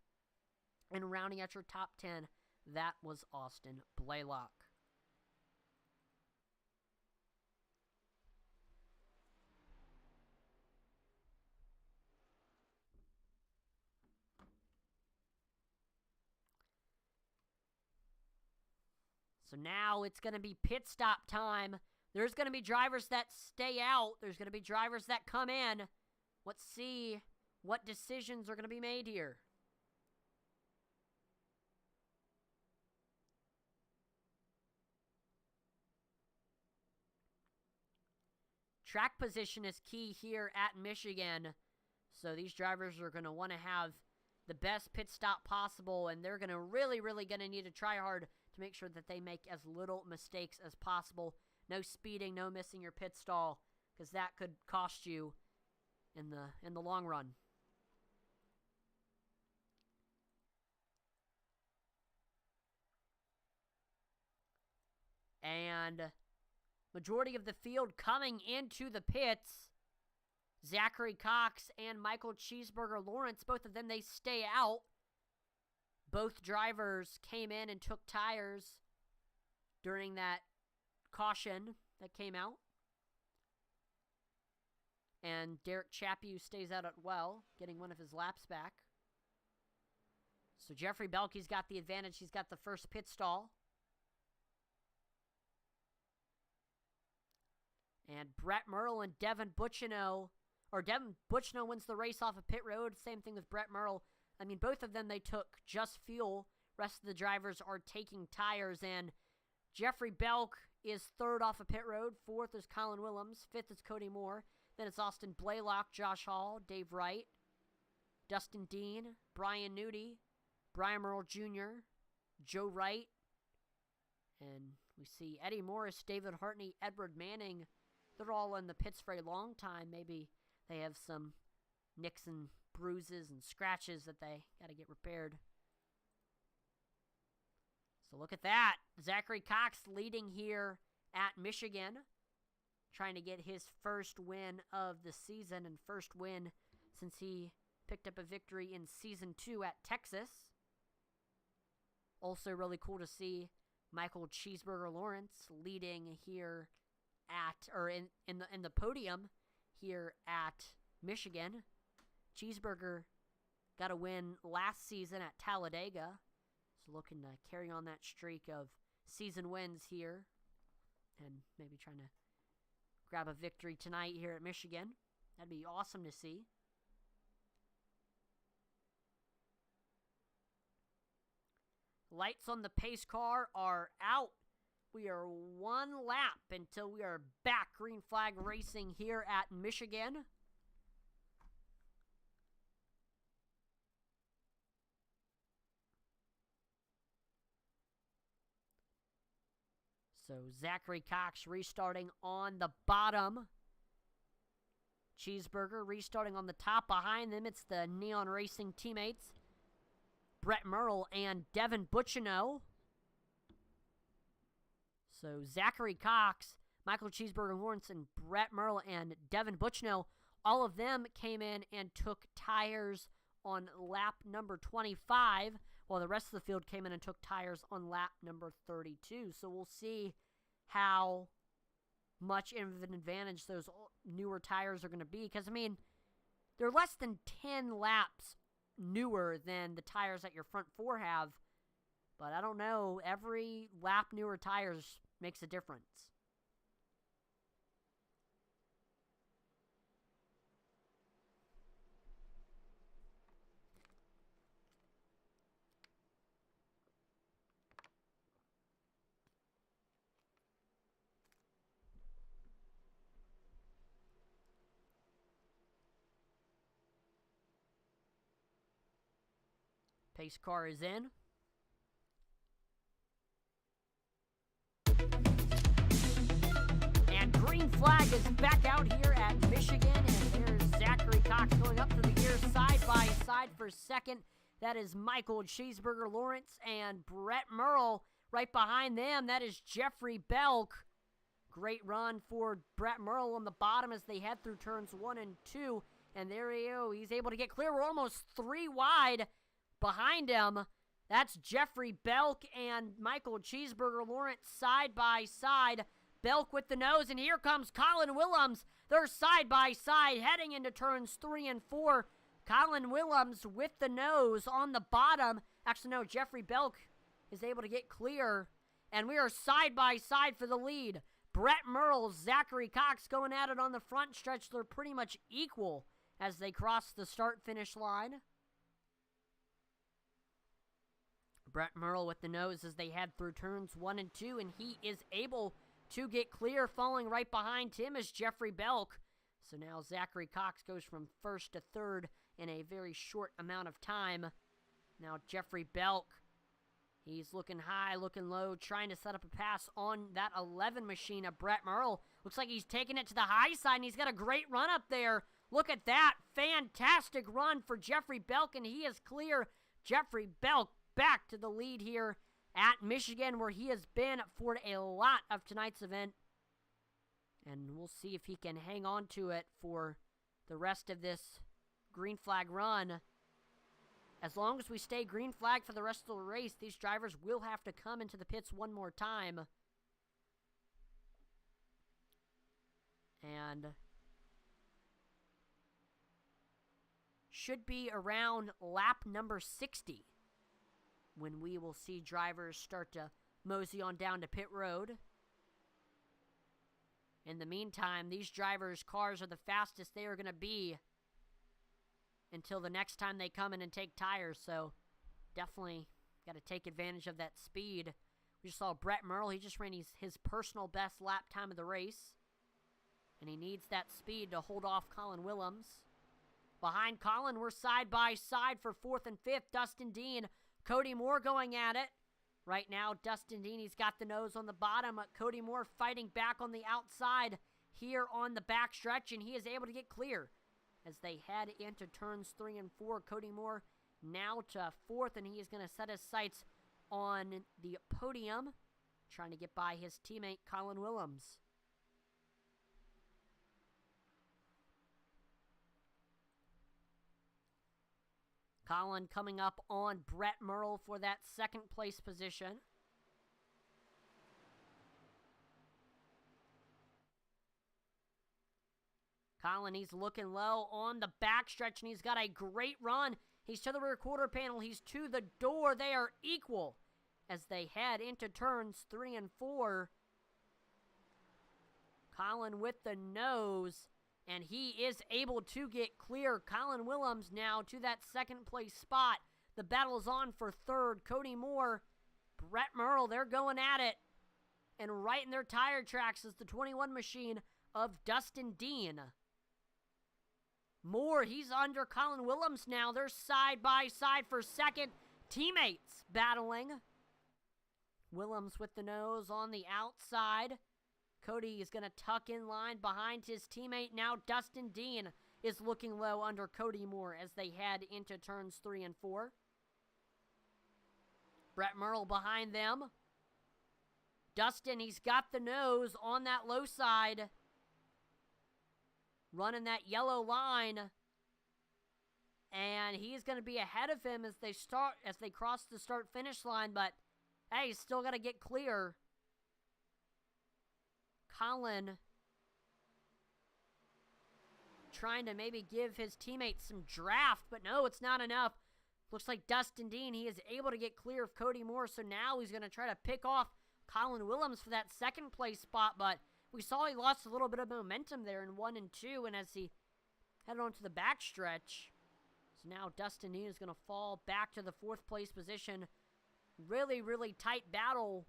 And rounding out your top 10, that was Austin Blaylock. So now it's going to be pit stop time. There's going to be drivers that stay out. There's going to be drivers that come in. Let's see what decisions are going to be made here. Track position is key here at Michigan. So these drivers are going to want to have the best pit stop possible, and they're going to really going to need to try hard to make sure that they make as little mistakes as possible. No speeding, no missing your pit stall, because that could cost you in the long run. And majority of the field coming into the pits, Zachary Cox and Michael Cheeseburger Lawrence, both of them, they stay out. Both drivers came in and took tires during that caution that came out. And Derek Chaput stays out as well, getting one of his laps back. So Jeffrey Belkey's got the advantage. He's got the first pit stall. And Brett Merle and Devin Bucciano, or Devin Bucciano wins the race off of pit road. Same thing with Brett Merle. I mean, both of them, they took just fuel. Rest of the drivers are taking tires. And Jeffrey Belk is third off of pit road. Fourth is Colin Willems. Fifth is Cody Moore. Then it's Austin Blaylock, Josh Hall, Dave Wright, Dustin Dean, Brian Nudie, Brian Merle Jr., Joe Wright. And we see Eddie Morris, David Hartney, Edward Manning. They're all in the pits for a long time. Maybe they have some nicks and bruises and scratches that they got to get repaired. So look at that. Zachary Cox leading here at Michigan, trying to get his first win of the season and first win since he picked up a victory in Season 2 at Texas. Also really cool to see Michael Cheeseburger Lawrence leading here at, or in the podium here at Michigan. Cheeseburger got a win last season at Talladega, so looking to carry on that streak of season wins here, and maybe trying to grab a victory tonight here at Michigan. That'd be awesome to see. Lights on the pace car are out. We are one lap until we are back green flag racing here at Michigan. So Zachary Cox restarting on the bottom. Cheeseburger restarting on the top. Behind them, it's the Neon Racing teammates, Brett Merle and Devin Bucciano. So Zachary Cox, Michael Cheeseburger Lawrence, and Brett Merle and Devin Bucciano, all of them came in and took tires on lap number 25, while the rest of the field came in and took tires on lap number 32. So we'll see how much of an advantage those newer tires are going to be. Because, I mean, they're less than 10 laps newer than the tires that your front four have. But I don't know. Every lap newer tires makes a difference. Pace car is in. And green flag is back out here at Michigan, and there's Zachary Cox going up through the gear side by side for second. That is Michael Cheeseburger Lawrence and Brett Merle right behind them. That is Jeffrey Belk. Great run for Brett Merle on the bottom as they head through turns 1 and 2. And there he is. He's able to get clear. We're almost 3 wide behind him. That's Jeffrey Belk and Michael Cheeseburger Lawrence side by side. Belk with the nose, and here comes Colin Willems. They're side by side heading into turns 3 and 4. Colin Willems with the nose on the bottom. Actually, no, Jeffrey Belk is able to get clear. And we are side by side for the lead. Brett Merle, Zachary Cox going at it on the front stretch. They're pretty much equal as they cross the start-finish line. Brett Merle with the nose as they head through turns 1 and 2, and he is able to get clear. Falling right behind him is Jeffrey Belk. So now Zachary Cox goes from first to third in a very short amount of time. Now Jeffrey Belk, he's looking high, looking low, trying to set up a pass on that 11 machine of Brett Merle. Looks like he's taking it to the high side, and he's got a great run up there. Look at that. Fantastic run for Jeffrey Belk, and he is clear. Jeffrey Belk back to the lead here at Michigan, where he has been for a lot of tonight's event. And we'll see if he can hang on to it for the rest of this green flag run. As long as we stay green flag for the rest of the race, these drivers will have to come into the pits one more time. And should be around lap number 60 when we will see drivers start to mosey on down to pit road. In the meantime, these drivers' cars are the fastest they are going to be until the next time they come in and take tires, so definitely got to take advantage of that speed. We just saw Brett Merle. He just ran his personal best lap time of the race, and he needs that speed to hold off Colin Willems. Behind Colin, we're side by side for 4th and 5th. Dustin Dean, Cody Moore going at it. Right now, Dustin Dean, he's got the nose on the bottom. Cody Moore fighting back on the outside here on the back stretch, and he is able to get clear as they head into turns 3 and 4. Cody Moore now to 4th, and he is going to set his sights on the podium, trying to get by his teammate Colin Willems. Colin coming up on Brett Merle for that second place position. Colin, he's looking low on the backstretch, and he's got a great run. He's to the rear quarter panel. He's to the door. They are equal as they head into turns 3 and 4. Colin with the nose, and he is able to get clear. Colin Willems now to that second place spot. The battle is on for third. Cody Moore, Brett Merle, they're going at it. And right in their tire tracks is the 21 machine of Dustin Dean. Moore, he's under Colin Willems now. They're side by side for second. Teammates battling. Willems with the nose on the outside. Cody is going to tuck in line behind his teammate. Now Dustin Dean is looking low under Cody Moore as they head into turns 3 and 4. Brett Merle behind them. Dustin, he's got the nose on that low side. Running that yellow line. And he's going to be ahead of him as they cross the start-finish line. But, hey, he's still got to get clear. Colin trying to maybe give his teammates some draft, but no, it's not enough. Looks like Dustin Dean, he is able to get clear of Cody Moore, so now he's going to try to pick off Colin Willems for that second place spot, but we saw he lost a little bit of momentum there in 1 and 2, and as he headed on to the backstretch, so now Dustin Dean is going to fall back to the 4th place position. Really, really tight battle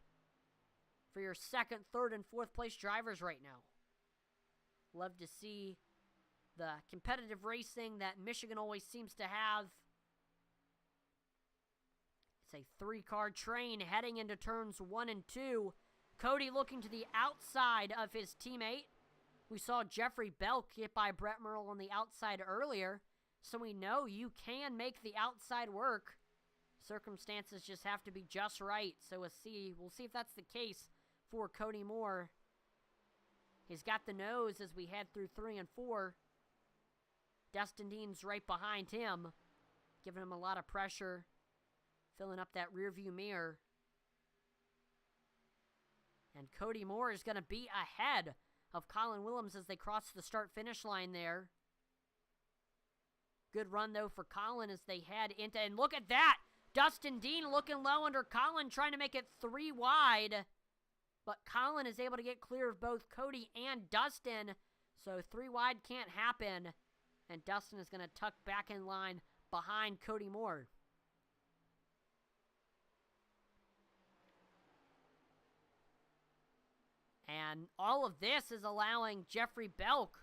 for your 2nd, 3rd, and 4th place drivers right now. Love to see the competitive racing that Michigan always seems to have. It's a three-car train heading into turns 1 and 2. Cody looking to the outside of his teammate. We saw Jeffrey Belk get by Brett Merle on the outside earlier, so we know you can make the outside work. Circumstances just have to be just right, so we'll see if that's the case for Cody Moore. He's got the nose as we head through 3 and 4. Dustin Dean's right behind him, giving him a lot of pressure, filling up that rearview mirror. And Cody Moore is going to be ahead of Colin Willems as they cross the start-finish line there. Good run, though, for Colin as they head into... And look at that! Dustin Dean looking low under Colin, trying to make it 3 wide. But Colin is able to get clear of both Cody and Dustin. So 3 wide can't happen. And Dustin is going to tuck back in line behind Cody Moore. And all of this is allowing Jeffrey Belk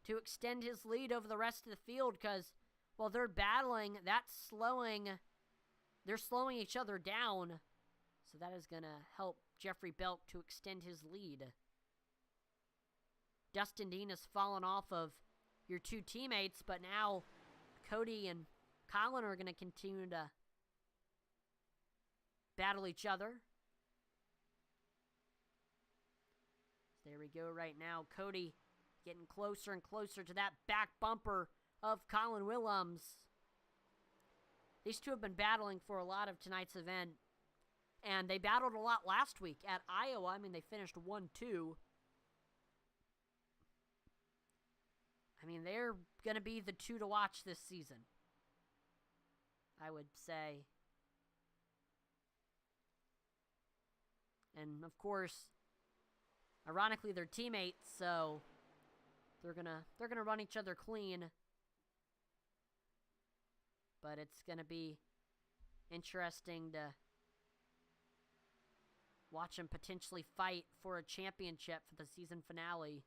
to extend his lead over the rest of the field because while they're battling, they're slowing each other down. So that is going to help Jeffrey Belk to extend his lead. Dustin Dean has fallen off of your 2 teammates, but now Cody and Colin are going to continue to battle each other. There we go right now. Cody getting closer and closer to that back bumper of Colin Willems. These two have been battling for a lot of tonight's event. And they battled a lot last week at Iowa. I mean, they finished 1-2. I mean, they're going to be the 2 to watch this season, I would say. And, of course, ironically, they're teammates, so they're gonna run each other clean. But it's gonna be interesting to watch them potentially fight for a championship for the season finale.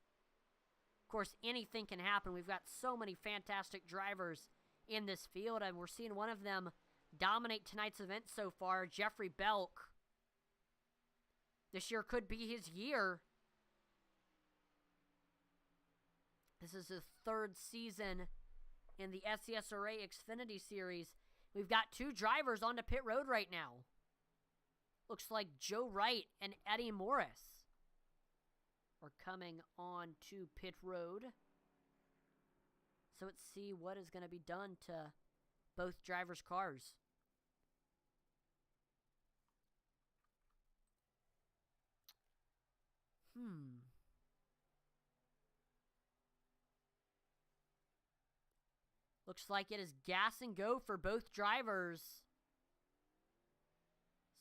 Of course, anything can happen. We've got so many fantastic drivers in this field, and we're seeing one of them dominate tonight's event so far, Jeffrey Belk. This year could be his year. This is his 3rd season in the SCSRA Xfinity Series. We've got 2 drivers on the pit road right now. Looks like Joe Wright and Eddie Morris are coming on to pit road. So let's see what is going to be done to both drivers' cars. Looks like it is gas and go for both drivers.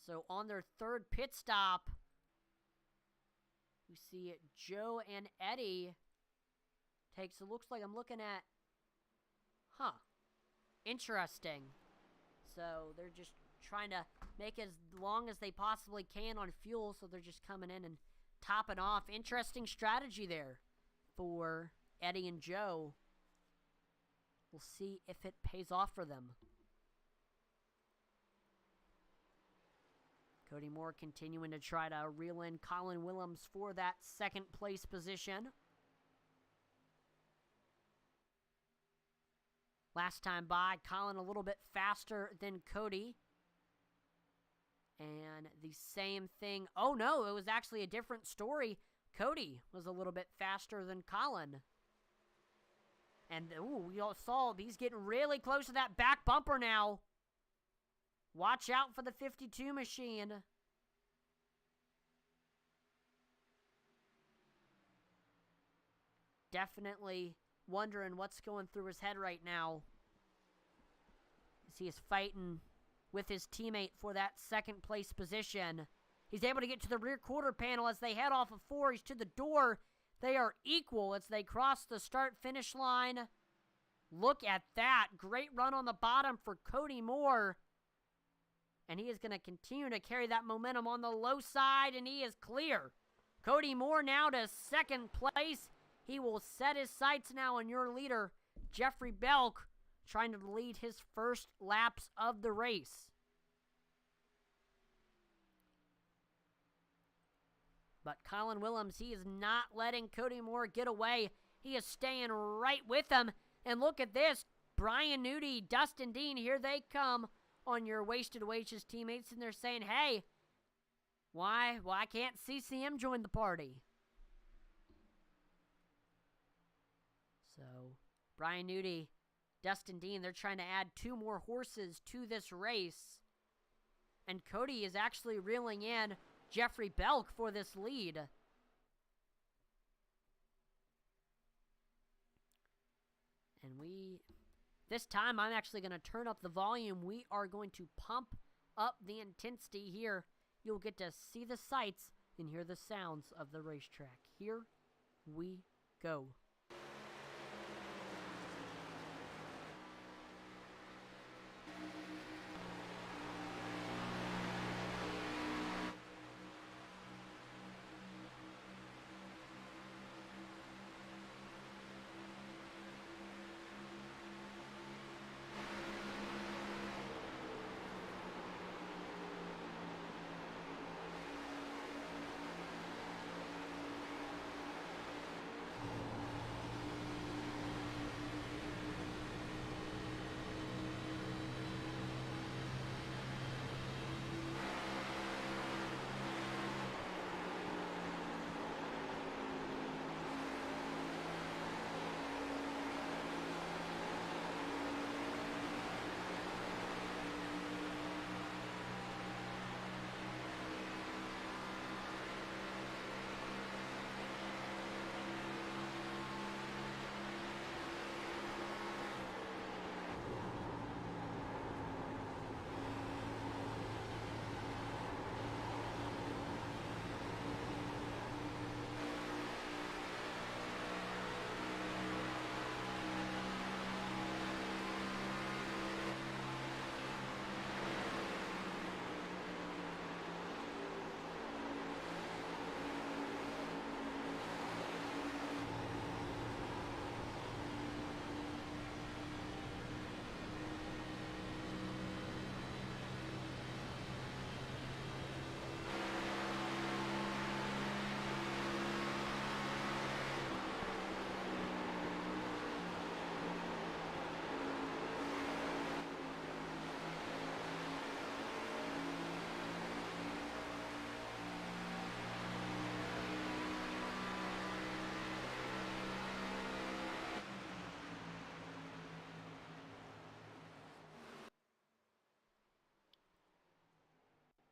So on their 3rd pit stop, we see Joe and Eddie takes, it looks like I'm looking at, interesting. So they're just trying to make as long as they possibly can on fuel, so they're just coming in and topping off. Interesting strategy there for Eddie and Joe. We'll see if it pays off for them. Cody Moore continuing to try to reel in Colin Willems for that 2nd place position. Last time by, Colin a little bit faster than Cody. And the same thing. Oh no, it was actually a different story. Cody was a little bit faster than Colin. And, we all saw he's getting really close to that back bumper now. Watch out for the 52 machine. Definitely wondering what's going through his head right now, as he is fighting with his teammate for that 2nd place position. He's able to get to the rear quarter panel as they head off of 4. He's to the door. They are equal as they cross the start-finish line. Look at that. Great run on the bottom for Cody Moore. And he is going to continue to carry that momentum on the low side, and he is clear. Cody Moore now to 2nd place. He will set his sights now on your leader, Jeffrey Belk, trying to lead his first laps of the race. But Colin Willems, he is not letting Cody Moore get away. He is staying right with him. And look at this. Brian Nudie, Dustin Dean, here they come on your Wasted Wages teammates. And they're saying, hey, why can't CCM join the party? So, Brian Nudie, Dustin Dean, they're trying to add 2 more horses to this race. And Cody is actually reeling in Jeffrey Belk for this lead. And this time I'm actually going to turn up the volume. We are going to pump up the intensity here. You'll get to see the sights and hear the sounds of the racetrack. Here we go.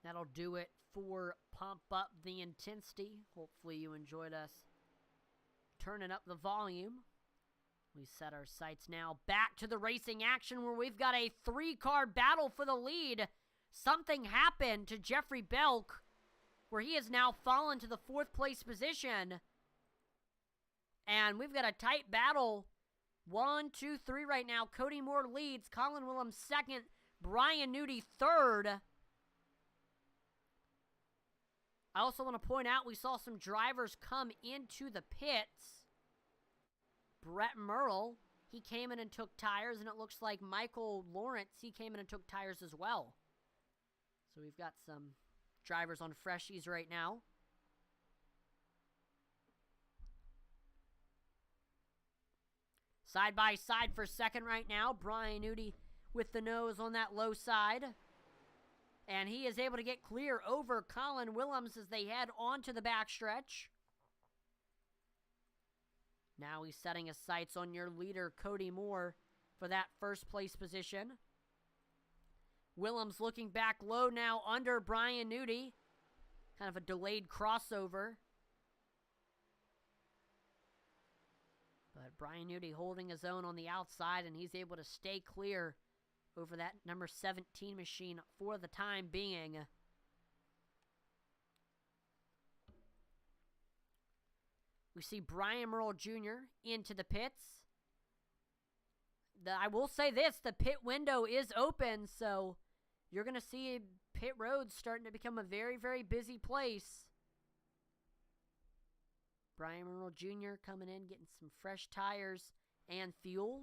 That'll do it for Pump Up the Intensity. Hopefully you enjoyed us turning up the volume. We set our sights now back to the racing action where we've got a 3-car battle for the lead. Something happened to Jeffrey Belk where he has now fallen to the 4th place position. And we've got a tight battle. 1, 2, 3 right now. Cody Moore leads. Colin Willems 2nd. Brian Nudie 3rd. I also want to point out we saw some drivers come into the pits. Brett Merle, he came in and took tires, and it looks like Michael Lawrence, he came in and took tires as well. So we've got some drivers on freshies right now. Side by side for second right now. Brian Nudie with the nose on that low side. And he is able to get clear over Colin Willems as they head onto the backstretch. Now he's setting his sights on your leader, Cody Moore, for that 1st place position. Willems looking back low now under Brian Nudie. Kind of a delayed crossover. But Brian Nudie holding his own on the outside, and he's able to stay clear over that number 17 machine for the time being. We see Brian Merle Jr. into the pits. I will say this, the pit window is open, so you're going to see pit roads starting to become a very, very busy place. Brian Merle Jr. coming in, getting some fresh tires and fuel.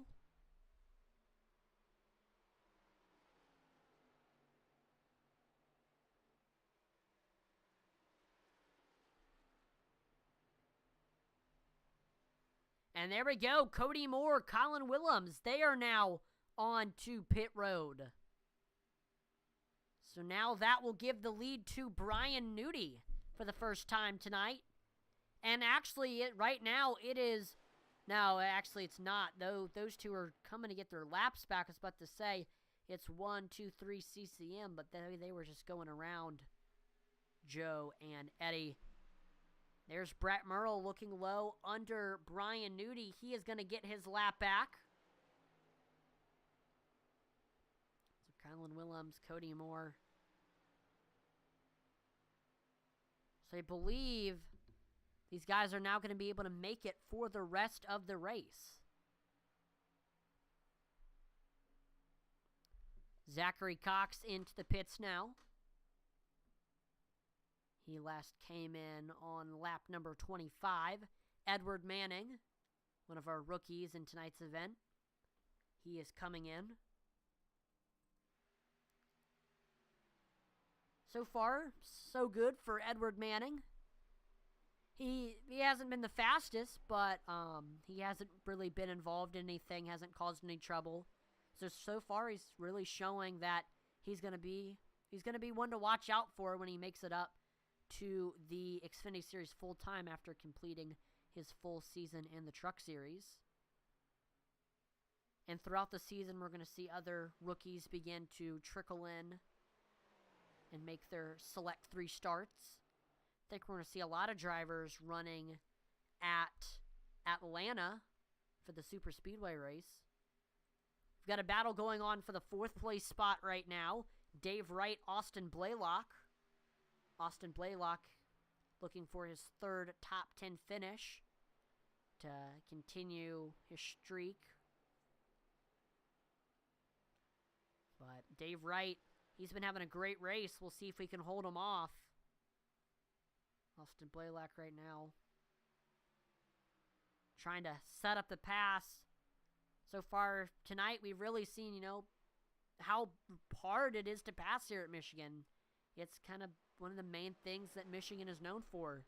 And there we go. Cody Moore, Colin Willems, they are now on to pit road. So now that will give the lead to Brian Nudi for the first time tonight. And actually, right now, it is... No, actually, it's not. Though those two are coming to get their laps back. I was about to say it's 1, 2, 3 CCM, but they were just going around Joe and Eddie. There's Brett Merle looking low under Brian Nudi. He is going to get his lap back. So Colin Willems, Cody Moore. So I believe these guys are now going to be able to make it for the rest of the race. Zachary Cox into the pits now. He last came in on lap number 25. Edward Manning, one of our rookies in tonight's event. He is coming in. So far, so good for Edward Manning. He hasn't been the fastest, but he hasn't really been involved in anything, hasn't caused any trouble. So far he's really showing that he's gonna be one to watch out for when he makes it up to the Xfinity Series full time after completing his full season in the Truck Series. And throughout the season, we're going to see other rookies begin to trickle in and make their select 3 starts. I think we're going to see a lot of drivers running at Atlanta for the Super Speedway race. We've got a battle going on for the 4th place spot right now. Dave Wright, Austin Blaylock. Austin Blaylock looking for his 3rd top 10 finish to continue his streak. But Dave Wright, he's been having a great race. We'll see if we can hold him off. Austin Blaylock right now trying to set up the pass. So far tonight, we've really seen, how hard it is to pass here at Michigan. It's kind of one of the main things that Michigan is known for.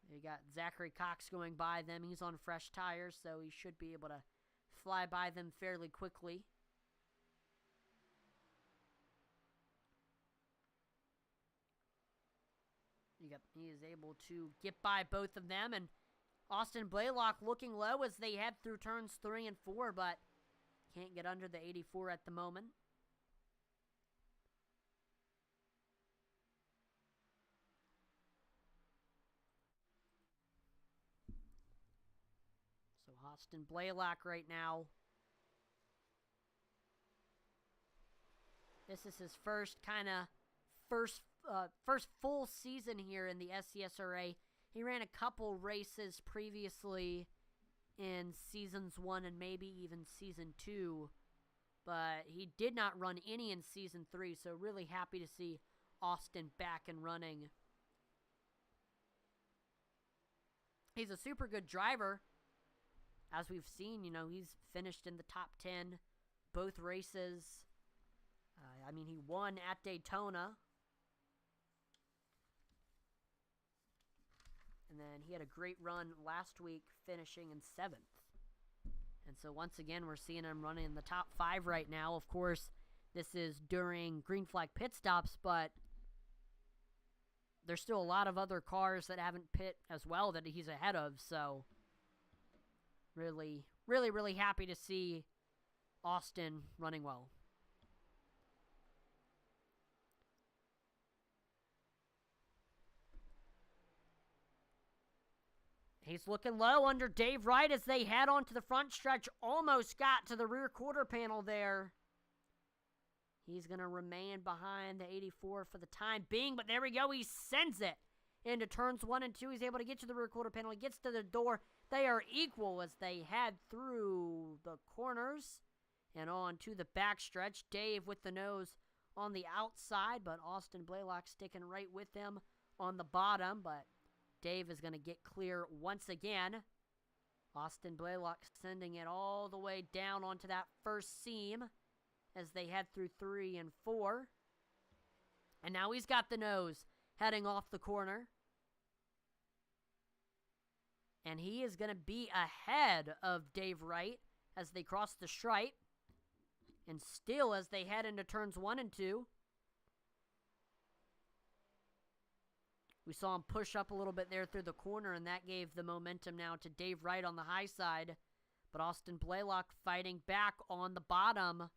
You got Zachary Cox going by them. He's on fresh tires, so he should be able to fly by them fairly quickly. He is able to get by both of them, and Austin Blaylock looking low as they head through turns 3 and 4, but can't get under the 84 at the moment. So Austin Blaylock right now. This is his first full season here in the SCSRA. He ran a couple races previously in seasons 1 and maybe even season 2, but he did not run any in season 3, so really happy to see Austin back and running. He's a super good driver. As we've seen, he's finished in the top 10 both races. He won at Daytona. And then he had a great run last week, finishing in 7th. And so once again, we're seeing him running in the top 5 right now. Of course, this is during green flag pit stops, but there's still a lot of other cars that haven't pit as well that he's ahead of. So really, really, really happy to see Austin running well. He's looking low under Dave Wright as they head onto the front stretch. Almost got to the rear quarter panel there. He's going to remain behind the 84 for the time being, but there we go. He sends it into turns 1 and 2. He's able to get to the rear quarter panel. He gets to the door. They are equal as they head through the corners and on to the back stretch. Dave with the nose on the outside, but Austin Blaylock sticking right with him on the bottom, but Dave is going to get clear once again. Austin Blaylock sending it all the way down onto that first seam as they head through 3 and 4. And now he's got the nose heading off the corner. And he is going to be ahead of Dave Wright as they cross the stripe. And still as they head into turns 1 and 2. We saw him push up a little bit there through the corner, and that gave the momentum now to Dave Wright on the high side. But Austin Blaylock fighting back on the bottom.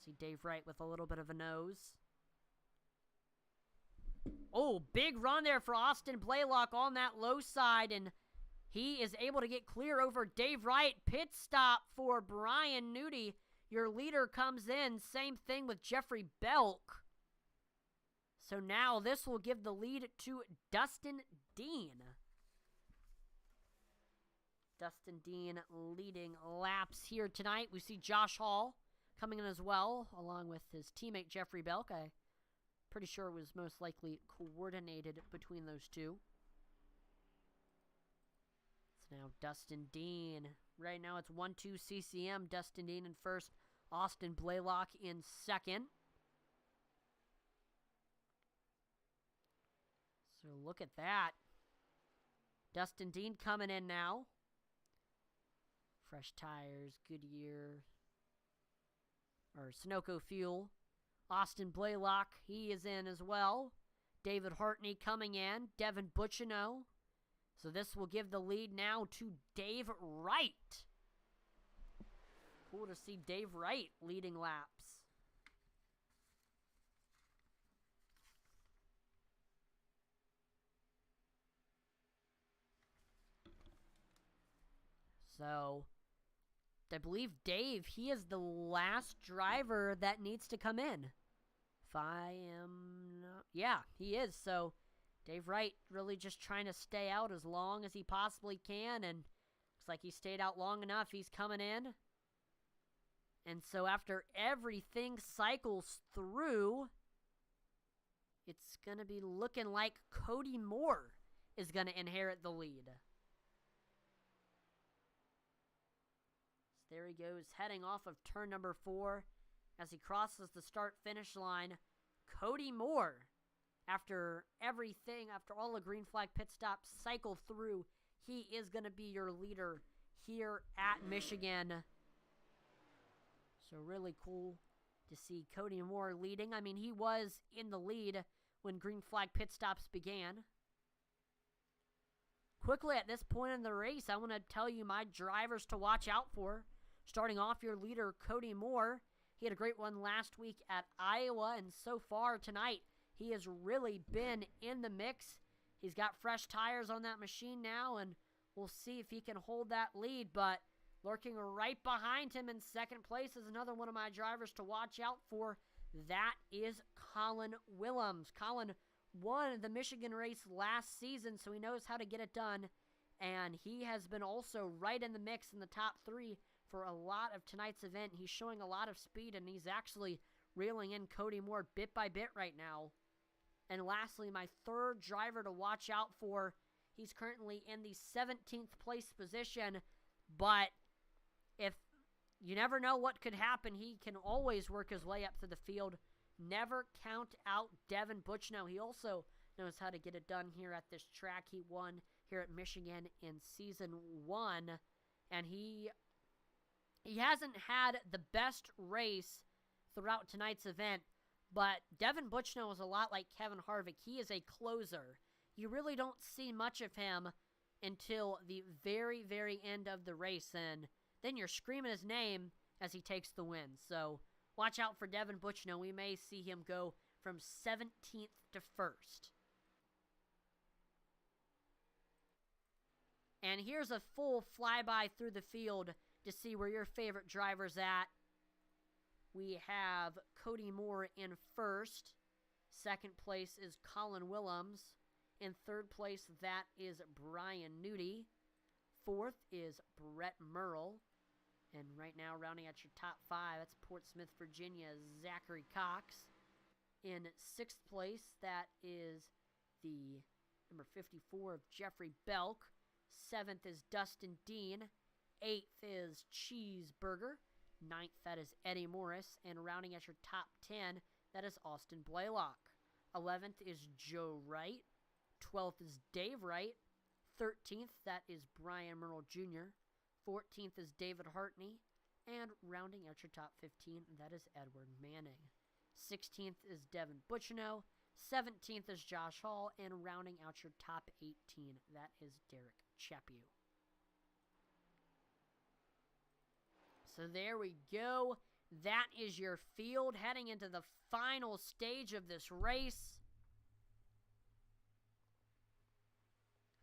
See Dave Wright with a little bit of a nose. Oh, big run there for Austin Blaylock on that low side, and he is able to get clear over Dave Wright. Pit stop for Brian Nudie. Your leader comes in. Same thing with Jeffrey Belk. So now this will give the lead to Dustin Dean. Dustin Dean leading laps here tonight. We see Josh Hall coming in as well, along with his teammate Jeffrey Belk. I'm pretty sure it was most likely coordinated between those two. It's now Dustin Dean. Right now it's 1-2 CCM. Dustin Dean in first. Austin Blaylock in second. So look at that. Dustin Dean coming in now. Fresh tires, Goodyear, or Sunoco fuel. Austin Blaylock, he is in as well. David Hartney coming in. Devin Butchino. So this will give the lead now to Dave Wright. Cool to see Dave Wright leading laps. So, I believe Dave, he is the last driver that needs to come in. If I am not... Yeah, he is. So, Dave Wright really just trying to stay out as long as he possibly can. And looks like he stayed out long enough. He's coming in. And so after everything cycles through, it's going to be looking like Cody Moore is going to inherit the lead. There he goes, heading off of turn number 4 as he crosses the start-finish line. Cody Moore, after everything, after all the green flag pit stops cycle through, he is going to be your leader here at Michigan. So really cool to see Cody Moore leading. I mean, he was in the lead when green flag pit stops began. Quickly at this point in the race, I want to tell you my drivers to watch out for. Starting off, your leader, Cody Moore. He had a great one last week at Iowa, and so far tonight, he has really been in the mix. He's got fresh tires on that machine now, and we'll see if he can hold that lead. But lurking right behind him in second place is another one of my drivers to watch out for. That is Colin Willems. Colin won the Michigan race last season, so he knows how to get it done. And he has been also right in the mix in the top 3 for a lot of tonight's event. He's showing a lot of speed, and he's actually reeling in Cody Moore bit by bit right now. And lastly, my third driver to watch out for, he's currently in the 17th place position, but if you never know what could happen, he can always work his way up to the field. Never count out Devin Butchino. He also knows how to get it done here at this track. He won here at Michigan in season 1, and he hasn't had the best race throughout tonight's event, but Devin Butchino is a lot like Kevin Harvick. He is a closer. You really don't see much of him until the very, very end of the race, and then you're screaming his name as he takes the win. So watch out for Devin Butchino. We may see him go from 17th to 1st. And here's a full flyby through the field to see where your favorite driver's at. We have Cody Moore in first. Second place is Colin Willems. In third place, that is Brian Nudie. Fourth is Brett Merle. And right now, rounding out your top 5, that's Portsmouth, Virginia, Zachary Cox. In sixth place, that is the number 54 of Jeffrey Belk. Seventh is Dustin Dean. Eighth is Cheeseburger. Ninth, that is Eddie Morris. And rounding out your top 10, that is Austin Blaylock. 11th is Joe Wright. 12th is Dave Wright. 13th, that is Brian Merle Jr. 14th is David Hartney. And rounding out your top 15, that is Edward Manning. 16th is Devin Butchino. 17th is Josh Hall. And rounding out your top 18, that is Derek Chaput. So there we go. That is your field heading into the final stage of this race.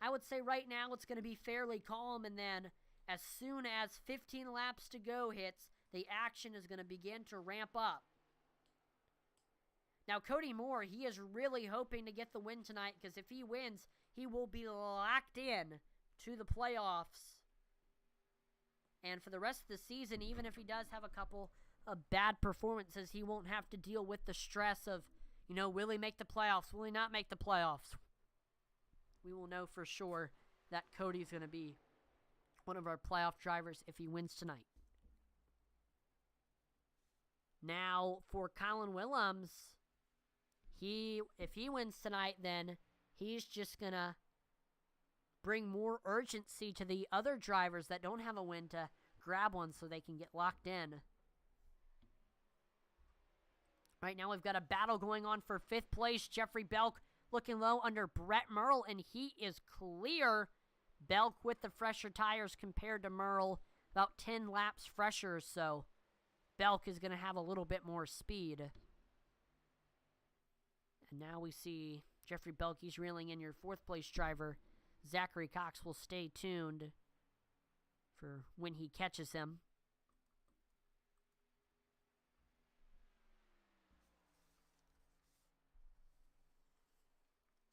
I would say right now it's going to be fairly calm, and then as soon as 15 laps to go hits, the action is going to begin to ramp up. Now, Cody Moore, he is really hoping to get the win tonight, because if he wins, he will be locked in to the playoffs. And for the rest of the season, even if he does have a couple of bad performances, he won't have to deal with the stress of, will he make the playoffs? Will he not make the playoffs? We will know for sure that Cody's going to be one of our playoff drivers if he wins tonight. Now, for Colin Willems, if he wins tonight, then he's just going to bring more urgency to the other drivers that don't have a win to grab one so they can get locked in. Right now, we've got a battle going on for 5th place. Jeffrey Belk looking low under Brett Merle, and he is clear. Belk with the fresher tires compared to Merle, about 10 laps fresher, so Belk is going to have a little bit more speed. And now we see Jeffrey Belk, he's reeling in your 4th place driver. Zachary Cox will stay tuned for when he catches him.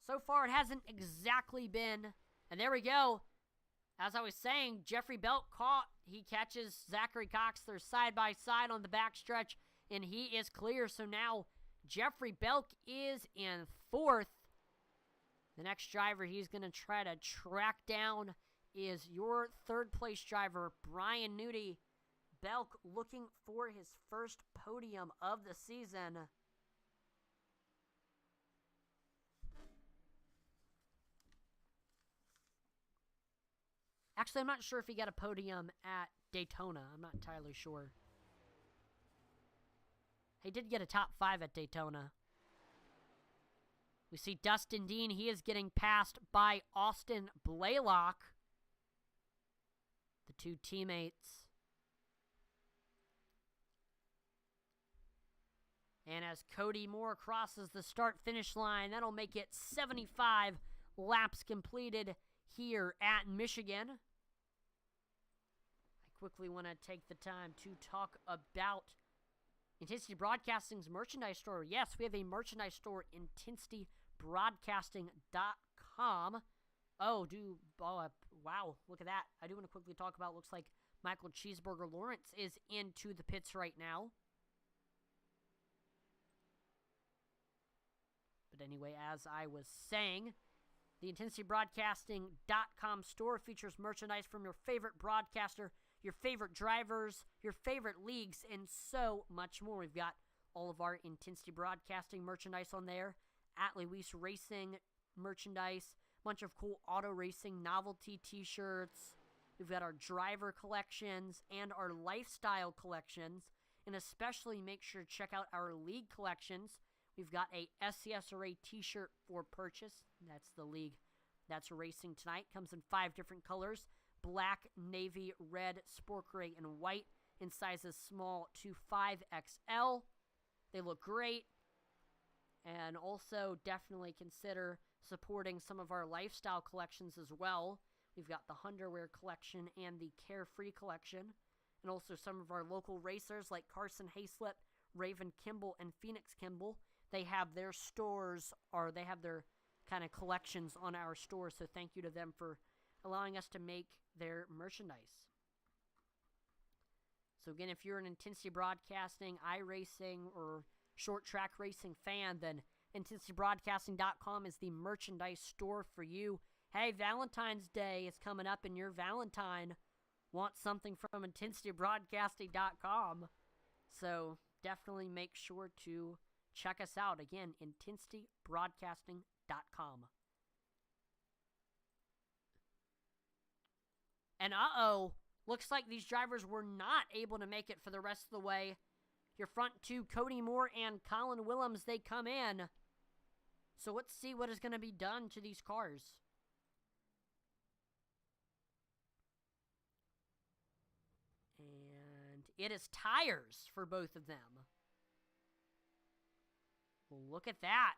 So far, it hasn't exactly been. And there we go. As I was saying, Jeffrey Belk caught. He catches Zachary Cox. They're side by side on the backstretch, and he is clear. So now Jeffrey Belk is in 4th. The next driver he's going to try to track down is your 3rd place driver, Brian Nudie. Belk looking for his first podium of the season. Actually, I'm not sure if he got a podium at Daytona. I'm not entirely sure. He did get a top 5 at Daytona. We see Dustin Dean. He is getting passed by Austin Blaylock. The two teammates. And as Cody Moore crosses the start-finish line, that'll make it 75 laps completed here at Michigan. I quickly want to take the time to talk about Intensity Broadcasting's merchandise store. Yes, we have a merchandise store, intensitybroadcasting.com. Wow, look at that. I do want to quickly talk about, looks like Michael Cheeseburger Lawrence is into the pits right now. But anyway, as I was saying, the IntensityBroadcasting.com store features merchandise from your favorite broadcaster, your favorite drivers, your favorite leagues, and so much more. We've got all of our Intensity Broadcasting merchandise on there, at Luis Racing merchandise, bunch of cool auto racing novelty t-shirts. We've got our driver collections and our lifestyle collections, and especially make sure to check out our league collections. We've got a SCSRA t-shirt for purchase. That's the league that's racing tonight. Comes in 5 different colors: black, navy, red, sport gray, and white, in sizes small to 5XL. They look great. And also definitely consider supporting some of our lifestyle collections as well. We've got the Hunderwear collection and the Carefree collection. And also some of our local racers like Carson Hayslip, Raven Kimball, and Phoenix Kimball. They have their stores, or they have their kind of collections on our store. So thank you to them for allowing us to make their merchandise. So again, if you're an Intensity Broadcasting, iRacing, or short track racing fan, then IntensityBroadcasting.com is the merchandise store for you. Hey, Valentine's Day is coming up, and your Valentine wants something from IntensityBroadcasting.com. So definitely make sure to check us out. Again, IntensityBroadcasting.com. And uh-oh, looks like these drivers were not able to make it for the rest of the way. Your front two, Cody Moore and Colin Willems, they come in. So let's see what is going to be done to these cars. And it is tires for both of them. Well, look at that.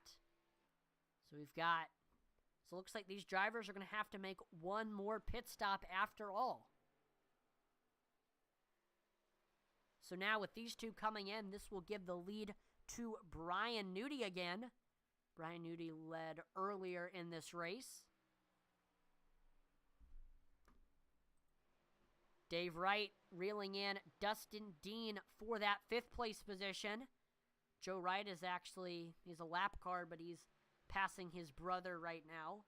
So we've got... So it looks like these drivers are going to have to make one more pit stop after all. So now with these two coming in, this will give the lead to Brian Newty again. Brian Newty led earlier in this race. Dave Wright reeling in Dustin Dean for that 5th place position. Joe Wright is actually, he's a lap car, but he's passing his brother right now.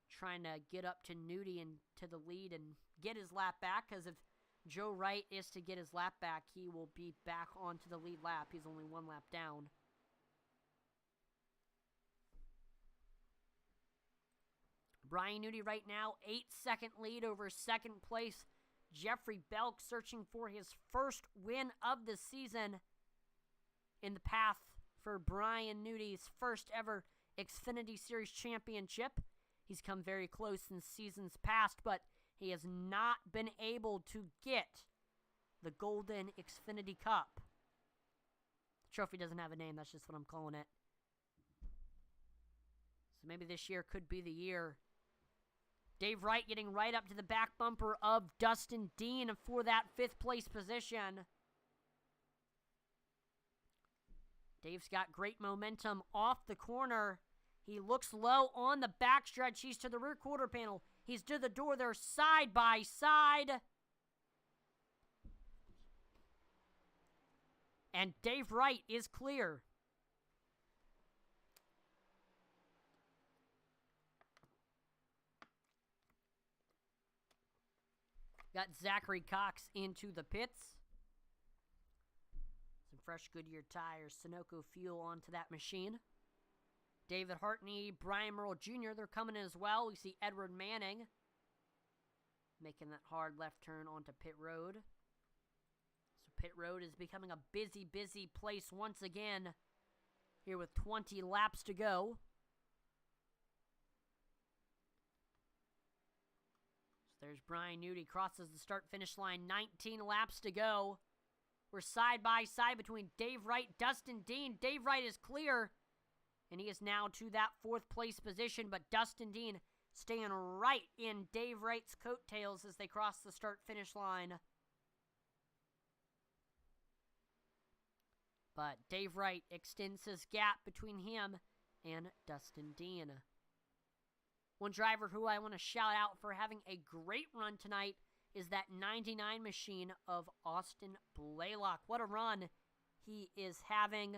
Trying to get up to Newty and to the lead and get his lap back, because if Joe Wright is to get his lap back, he will be back onto the lead lap. He's only 1 lap down. Brian Newty right now, 8-second lead over 2nd place. Jeffrey Belk searching for his first win of the season in the path for Brian Newty's first ever Xfinity Series championship. He's come very close in seasons past, but he has not been able to get the Golden Xfinity Cup. The trophy doesn't have a name, that's just what I'm calling it. So maybe this year could be the year. Dave Wright getting right up to the back bumper of Dustin Dean for that 5th place position. Dave's got great momentum off the corner. He looks low on the backstretch. He's to the rear quarter panel. He's to the door. They're side by side. And Dave Wright is clear. Got Zachary Cox into the pits. Some fresh Goodyear tires, Sunoco fuel onto that machine. David Hartney, Brian Merle Jr., they're coming in as well. We see Edward Manning making that hard left turn onto pit road. So pit road is becoming a busy, busy place once again here with 20 laps to go. There's Brian Newty, crosses the start-finish line, 19 laps to go. We're side by side between Dave Wright, Dustin Dean. Dave Wright is clear, and he is now to that 4th place position, but Dustin Dean staying right in Dave Wright's coattails as they cross the start-finish line. But Dave Wright extends his gap between him and Dustin Dean. One driver who I want to shout out for having a great run tonight is that 99 machine of Austin Blaylock. What a run he is having.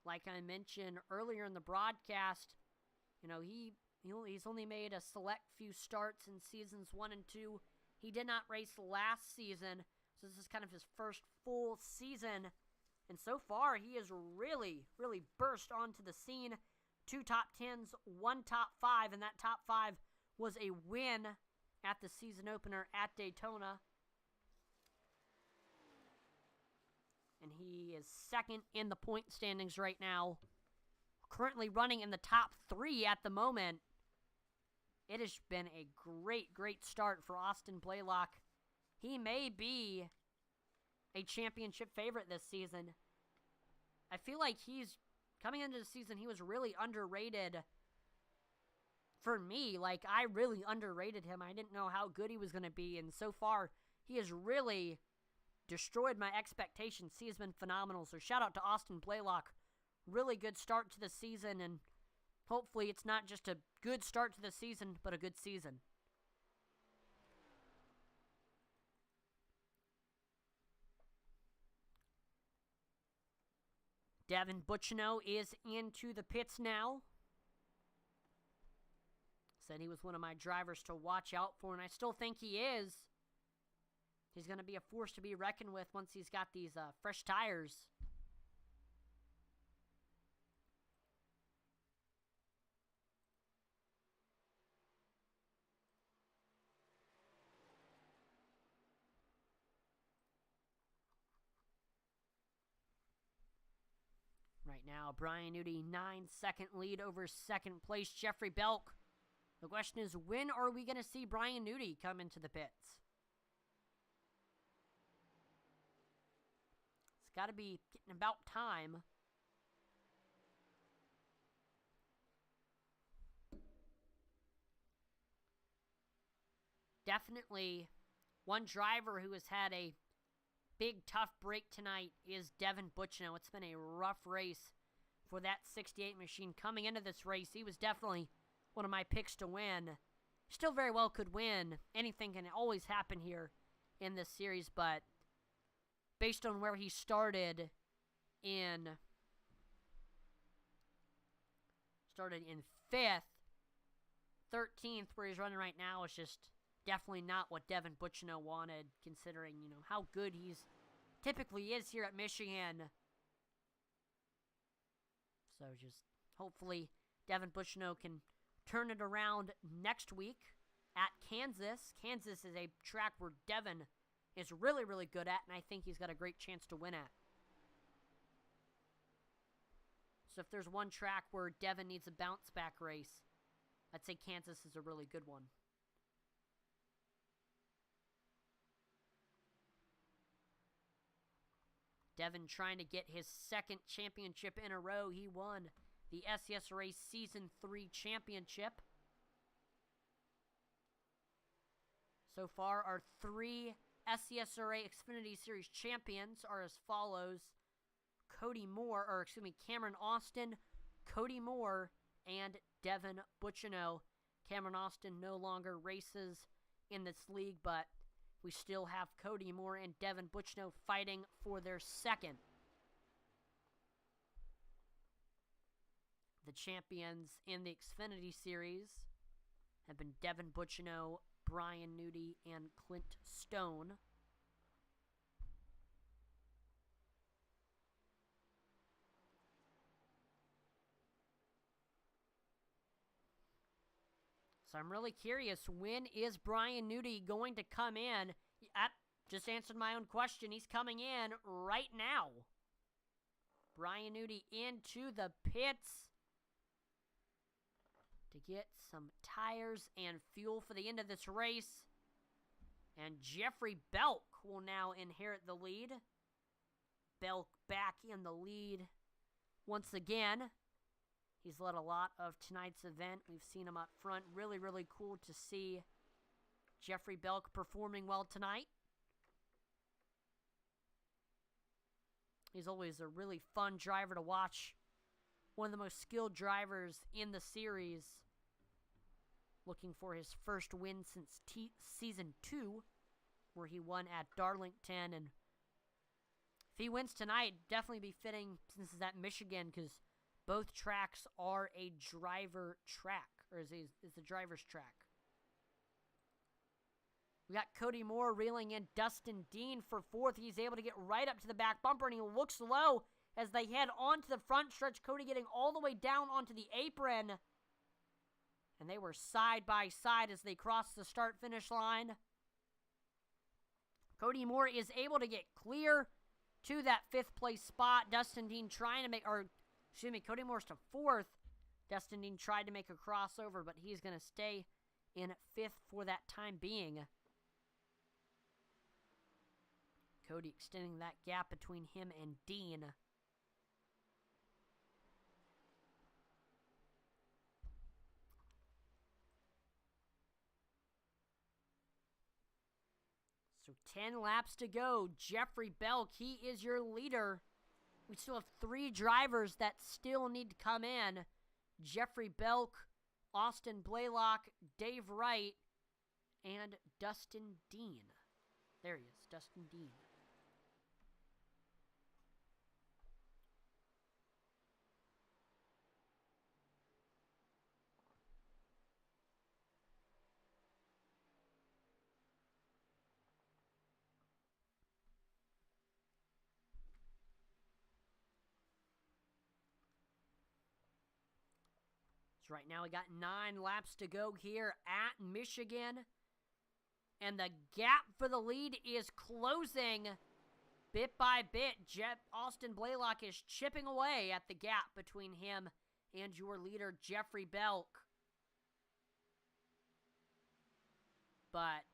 Like I mentioned earlier in the broadcast, you know, he's only made a select few starts in seasons 1 and 2. He did not race last season, so this is kind of his first full season. And so far, he has really, really burst onto the scene. 2 top 10s, 1 top 5, and that top 5 was a win at the season opener at Daytona. And he is 2nd in the point standings right now. Currently running in the top 3 at the moment. It has been a great, great start for Austin Blaylock. He may be a championship favorite this season. I feel like coming into the season, he was really underrated for me. Like, I really underrated him. I didn't know how good he was going to be, and so far, he has really destroyed my expectations. He has been phenomenal, so shout out to Austin Blaylock. Really good start to the season, and hopefully it's not just a good start to the season, but a good season. Devin Bucchino is into the pits now. Said he was one of my drivers to watch out for, and I still think he is. He's going to be a force to be reckoned with once he's got these fresh tires. Right now, Brian Newty, 9-second lead over second place Jeffrey Belk. The question is, when are we going to see Brian Newty come into the pits? It's got to be getting about time. Definitely one driver who has had a big, tough break tonight is Devin Butchino. It's been a rough race for that 68 machine. Coming into this race, he was definitely one of my picks to win. Still very well could win. Anything can always happen here in this series, but based on where he started in 5th, 13th, where he's running right now, is just definitely not what Devin Butchino wanted, considering, how good he's typically is here at Michigan. So just hopefully Devin Butchino can turn it around next week at Kansas. Kansas is a track where Devin is really, really good at, and I think he's got a great chance to win at. So if there's one track where Devin needs a bounce-back race, I'd say Kansas is a really good one. Devin trying to get his second championship in a row. He won the SCSRA Season 3 championship. So far, our 3 SCSRA Xfinity Series champions are as follows. Cameron Austin, Cody Moore, and Devin Butchino. Cameron Austin no longer races in this league, but we still have Cody Moore and Devin Butchino fighting for their second. The champions in the Xfinity Series have been Devin Butchino, Brian Newty, and Clint Stone. So I'm really curious, when is Brian Newty going to come in? I just answered my own question. He's coming in right now. Brian Newty into the pits to get some tires and fuel for the end of this race. And Jeffrey Belk will now inherit the lead. Belk back in the lead once again. He's led a lot of tonight's event. We've seen him up front. Really, really cool to see Jeffrey Belk performing well tonight. He's always a really fun driver to watch. One of the most skilled drivers in the series. Looking for his first win since Season 2, where he won at Darlington. And if he wins tonight, definitely be fitting since it's at Michigan, because both tracks are a driver track, or is a driver's track. We got Cody Moore reeling in Dustin Dean for 4th. He's able to get right up to the back bumper, and he looks low as they head onto the front stretch. Cody getting all the way down onto the apron. And they were side by side as they crossed the start-finish line. Cody Moore is able to get clear to that 5th place spot. Dustin Dean trying to make, Cody Moore's to 4th. Dustin Dean tried to make a crossover, but he's going to stay in 5th for that time being. Cody extending that gap between him and Dean. So 10 laps to go. Jeffrey Belk, he is your leader. We still have 3 drivers that still need to come in. Jeffrey Belk, Austin Blaylock, Dave Wright, and Dustin Dean. There he is, Dustin Dean. Right now, we got 9 laps to go here at Michigan. And the gap for the lead is closing. bit by bit, Austin Blaylock is chipping away at the gap between him and your leader, Jeffrey Belk. But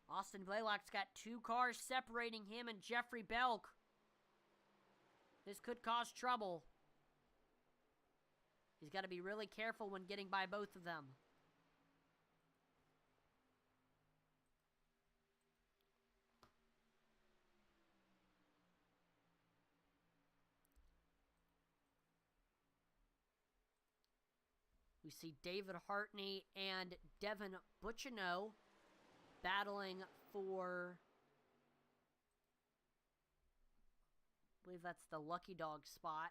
Austin Blaylock's got 2 cars separating him and Jeffrey Belk. This could cause trouble. He's got to be really careful when getting by both of them. We see David Hartney and Devin Butchino battling for, I believe that's the lucky dog spot.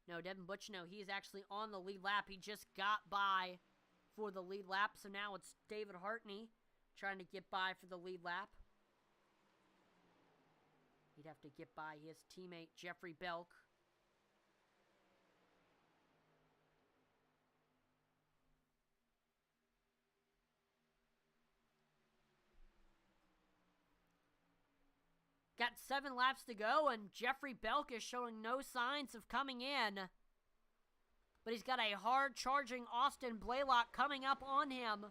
No, Devin Butchino, he's actually on the lead lap. He just got by for the lead lap, so now it's David Hartney trying to get by for the lead lap. He'd have to get by his teammate, Jeffrey Belk. Got 7 laps to go, and Jeffrey Belk is showing no signs of coming in. But he's got a hard-charging Austin Blaylock coming up on him.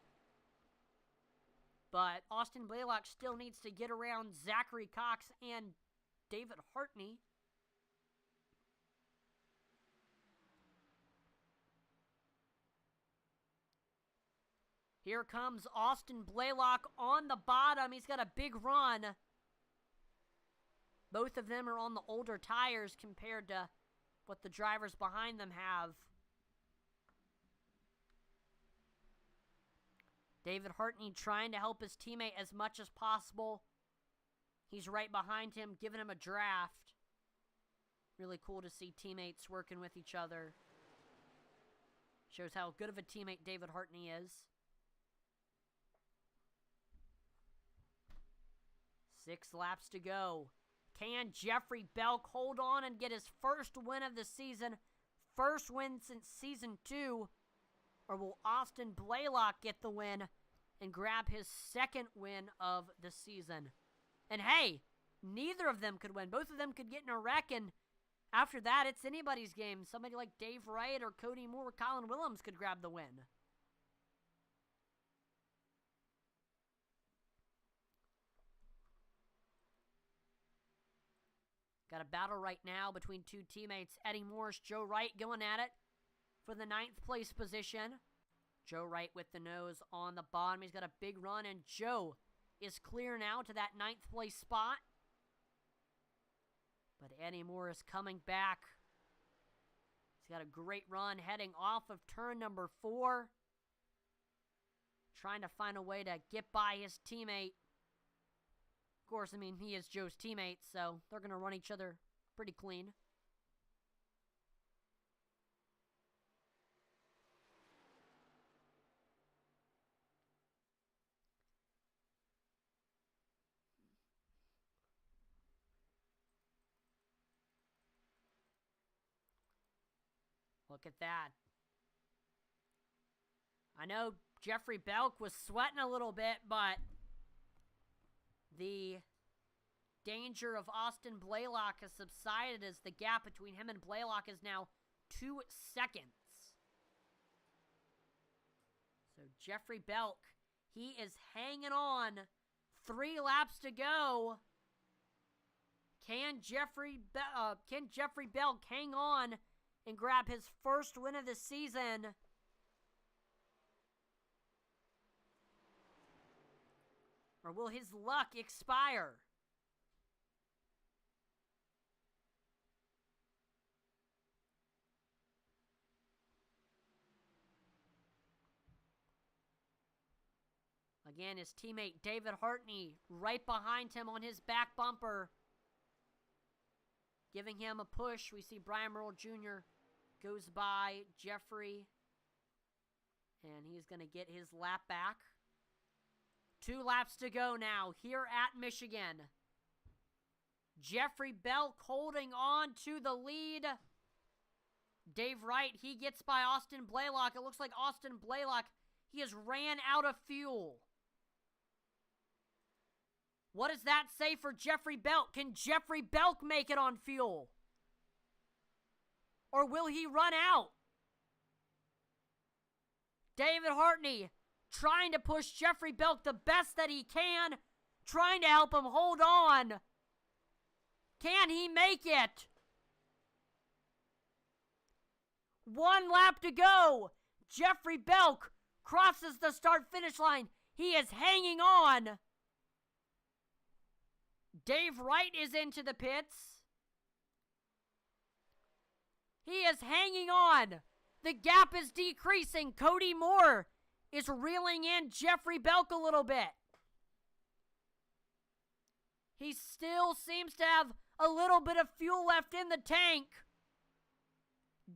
But Austin Blaylock still needs to get around Zachary Cox and David Hartney. Here comes Austin Blaylock on the bottom. He's got a big run. Both of them are on the older tires compared to what the drivers behind them have. David Hartney trying to help his teammate as much as possible. He's right behind him, giving him a draft. Really cool to see teammates working with each other. Shows how good of a teammate David Hartney is. 6 laps to go. Can Jeffrey Belk hold on and get his first win of the season? First win since Season 2? Or will Austin Blaylock get the win and grab his second win of the season? And hey, neither of them could win. Both of them could get in a wreck, and after that, it's anybody's game. Somebody like Dave Wright or Cody Moore or Colin Willems could grab the win. Got a battle right now between 2 teammates. Eddie Morris, Joe Wright going at it for the 9th place position. Joe Wright with the nose on the bottom. He's got a big run, and Joe is clear now to that 9th place spot. But Eddie Morris coming back. He's got a great run heading off of turn number 4. Trying to find a way to get by his teammate. Of course, I mean, he is Joe's teammate, so they're going to run each other pretty clean. Look at that. I know Jeffrey Belk was sweating a little bit, but the danger of Austin Blaylock has subsided as the gap between him and Blaylock is now 2 seconds. So Jeffrey Belk, he is hanging on. 3 laps to go. Can Jeffrey Belk hang on and grab his first win of the season? Or will his luck expire? Again, his teammate David Hartney right behind him on his back bumper, giving him a push. We see Brian Merle Jr. goes by Jeffrey, and he's going to get his lap back. 2 laps to go now here at Michigan. Jeffrey Belk holding on to the lead. Dave Wright, he gets by Austin Blaylock. It looks like Austin Blaylock, he has ran out of fuel. What does that say for Jeffrey Belk? Can Jeffrey Belk make it on fuel? Or will he run out? David Hartney trying to push Jeffrey Belk the best that he can, trying to help him hold on. Can he make it? 1 lap to go. Jeffrey Belk crosses the start-finish line. He is hanging on. Dave Wright is into the pits. He is hanging on. The gap is decreasing. Cody Moore is reeling in Jeffrey Belk a little bit. He still seems to have a little bit of fuel left in the tank.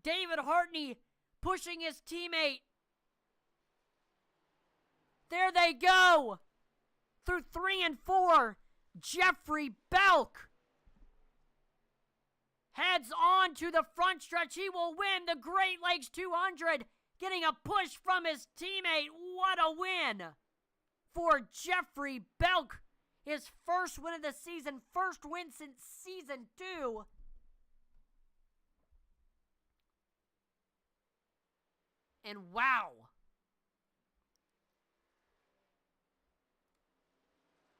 David Hartney pushing his teammate. There they go. Through 3 and 4, Jeffrey Belk heads on to the front stretch. He will win the Great Lakes 200, getting a push from his teammate. What a win for Jeffrey Belk. His first win of the season, first win since season 2. And wow.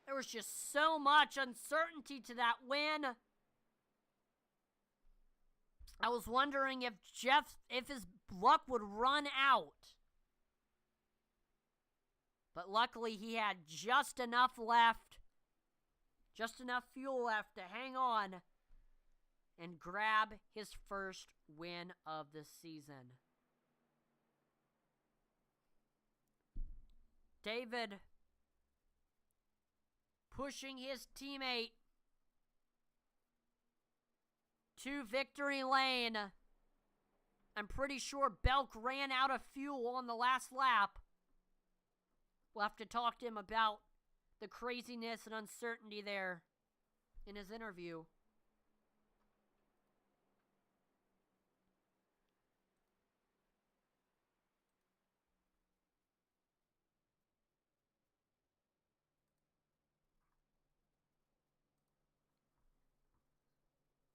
There was just so much uncertainty to that win. I was wondering if his luck would run out. But luckily he had just enough left, just enough fuel left to hang on and grab his first win of the season. David pushing his teammate to victory lane. I'm pretty sure Belk ran out of fuel on the last lap. We'll have to talk to him about the craziness and uncertainty there in his interview.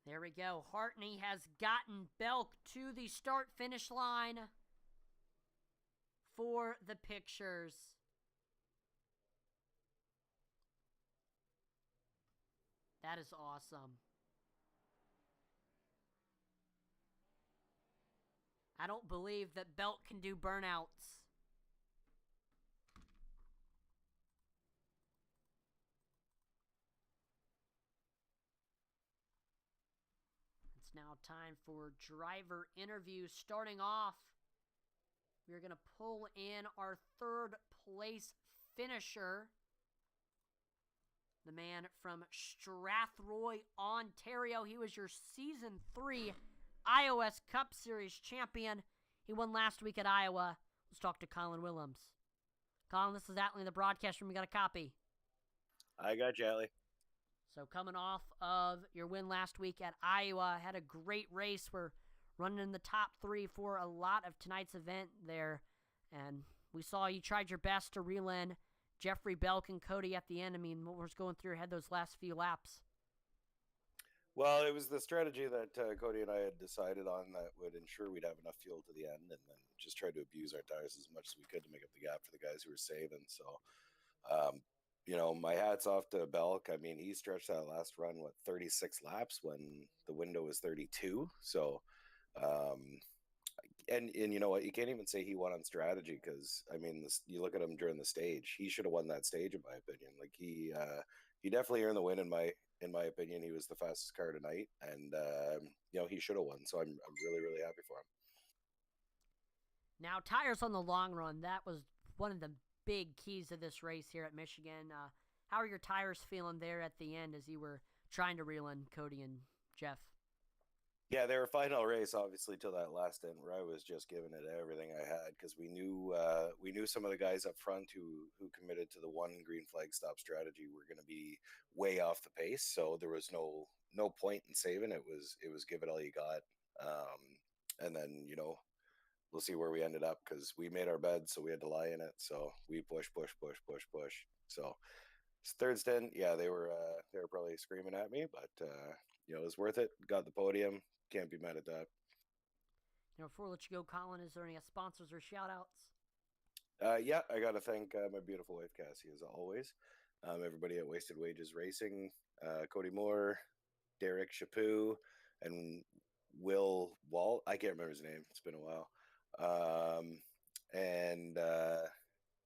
There we go. Hartney has gotten Belk to the start-finish line for the pictures. That is awesome. I don't believe that Belk can do burnouts. Now time for driver interviews. Starting off, we're going to pull in our third place finisher, the man from Strathroy, Ontario. He was your Season 3 iOS Cup Series champion. He won last week at Iowa. Let's talk to Colin Willems. Colin, this is Atlee in the broadcast room. You got a copy? I got you, Atlee. So coming off of your win last week at Iowa, had a great race. We're running in the top 3 for a lot of tonight's event there. And we saw you tried your best to reel in Jeffrey Belk and Cody at the end. I mean, what was going through your head those last few laps? Well, it was the strategy that Cody and I had decided on that would ensure we'd have enough fuel to the end, and then just tried to abuse our tires as much as we could to make up the gap for the guys who were saving. So, my hat's off to Belk. I mean, he stretched that last run, 36 laps when the window was 32. So, and you know what? You can't even say he won on strategy because, I mean, you look at him during the stage. He should have won that stage, in my opinion. Like, he definitely earned the win, in my opinion. He was the fastest car tonight, and, he should have won. So I'm really, really happy for him. Now, tires on the long run, that was one of the big keys of this race here at Michigan. How are your tires feeling there at the end as you were trying to reel in Cody and Jeff? Yeah, they were fighting all race, obviously, till that last end where I was just giving it everything I had because we knew some of the guys up front who committed to the one green flag stop strategy were going to be way off the pace. So there was no point in saving. It was give it all you got, and then we'll see where we ended up because we made our bed, so we had to lie in it. So we push. So third stint, yeah, they were probably screaming at me, but it was worth it. Got the podium. Can't be mad at that. Before I let you go, Colin, is there any sponsors or shout outs? Yeah, I got to thank my beautiful wife, Cassie, as always. Everybody at Wasted Wages Racing, Cody Moore, Derek Chaput, and Will Wall. I can't remember his name. It's been a while.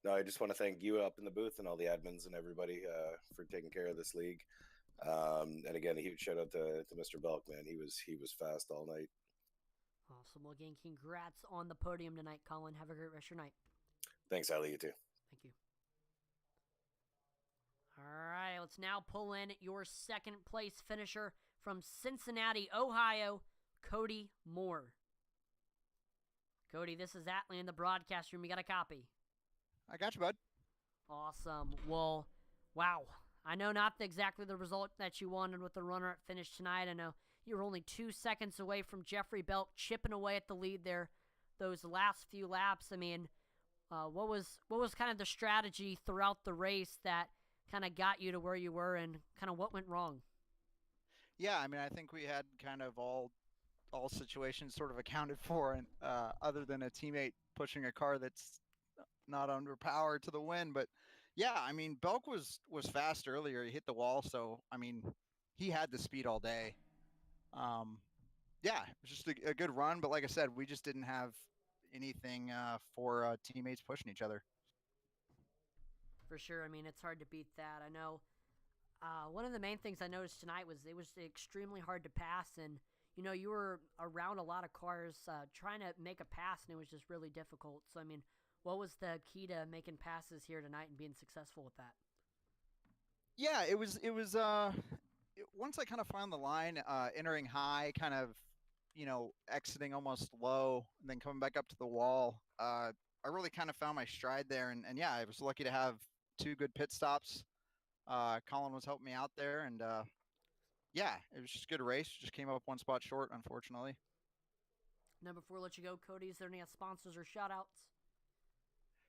No, I just want to thank you up in the booth and all the admins and everybody for taking care of this league. And again, a huge shout out to Mr. Belk, man. He was fast all night. Awesome. Well, again, congrats on the podium tonight, Colin. Have a great rest of your night. Thanks, Ali. You too. Thank you. All right, let's now pull in your second place finisher from Cincinnati, Ohio, Cody Moore. Cody, this is Atlee in the broadcast room. You got a copy? I got you, bud. Awesome. Well, wow. I know not exactly the result that you wanted with the runner-up finish tonight. I know you were only 2 seconds away from Jeffrey Belk chipping away at the lead there those last few laps. I mean, what was kind of the strategy throughout the race that kind of got you to where you were, and kind of what went wrong? Yeah, I mean, I think we had kind of all situations sort of accounted for, and other than a teammate pushing a car that's not underpowered to the win. But yeah, I mean, Belk was fast earlier. He hit the wall, so I mean, he had the speed all day. Yeah, it was just a good run. But like I said, we just didn't have anything for teammates pushing each other. For sure. I mean, it's hard to beat that. I know one of the main things I noticed tonight was it was extremely hard to pass, and you were around a lot of cars trying to make a pass, and it was just really difficult. So, I mean, what was the key to making passes here tonight and being successful with that? Yeah, it was once I kind of found the line, entering high, kind of, exiting almost low, and then coming back up to the wall. I really kind of found my stride there, and yeah, I was lucky to have 2 good pit stops. Colin was helping me out there, and yeah, it was just a good race. Just came up 1 spot short, unfortunately. Now, before I let you go, Cody, is there any sponsors or shout-outs?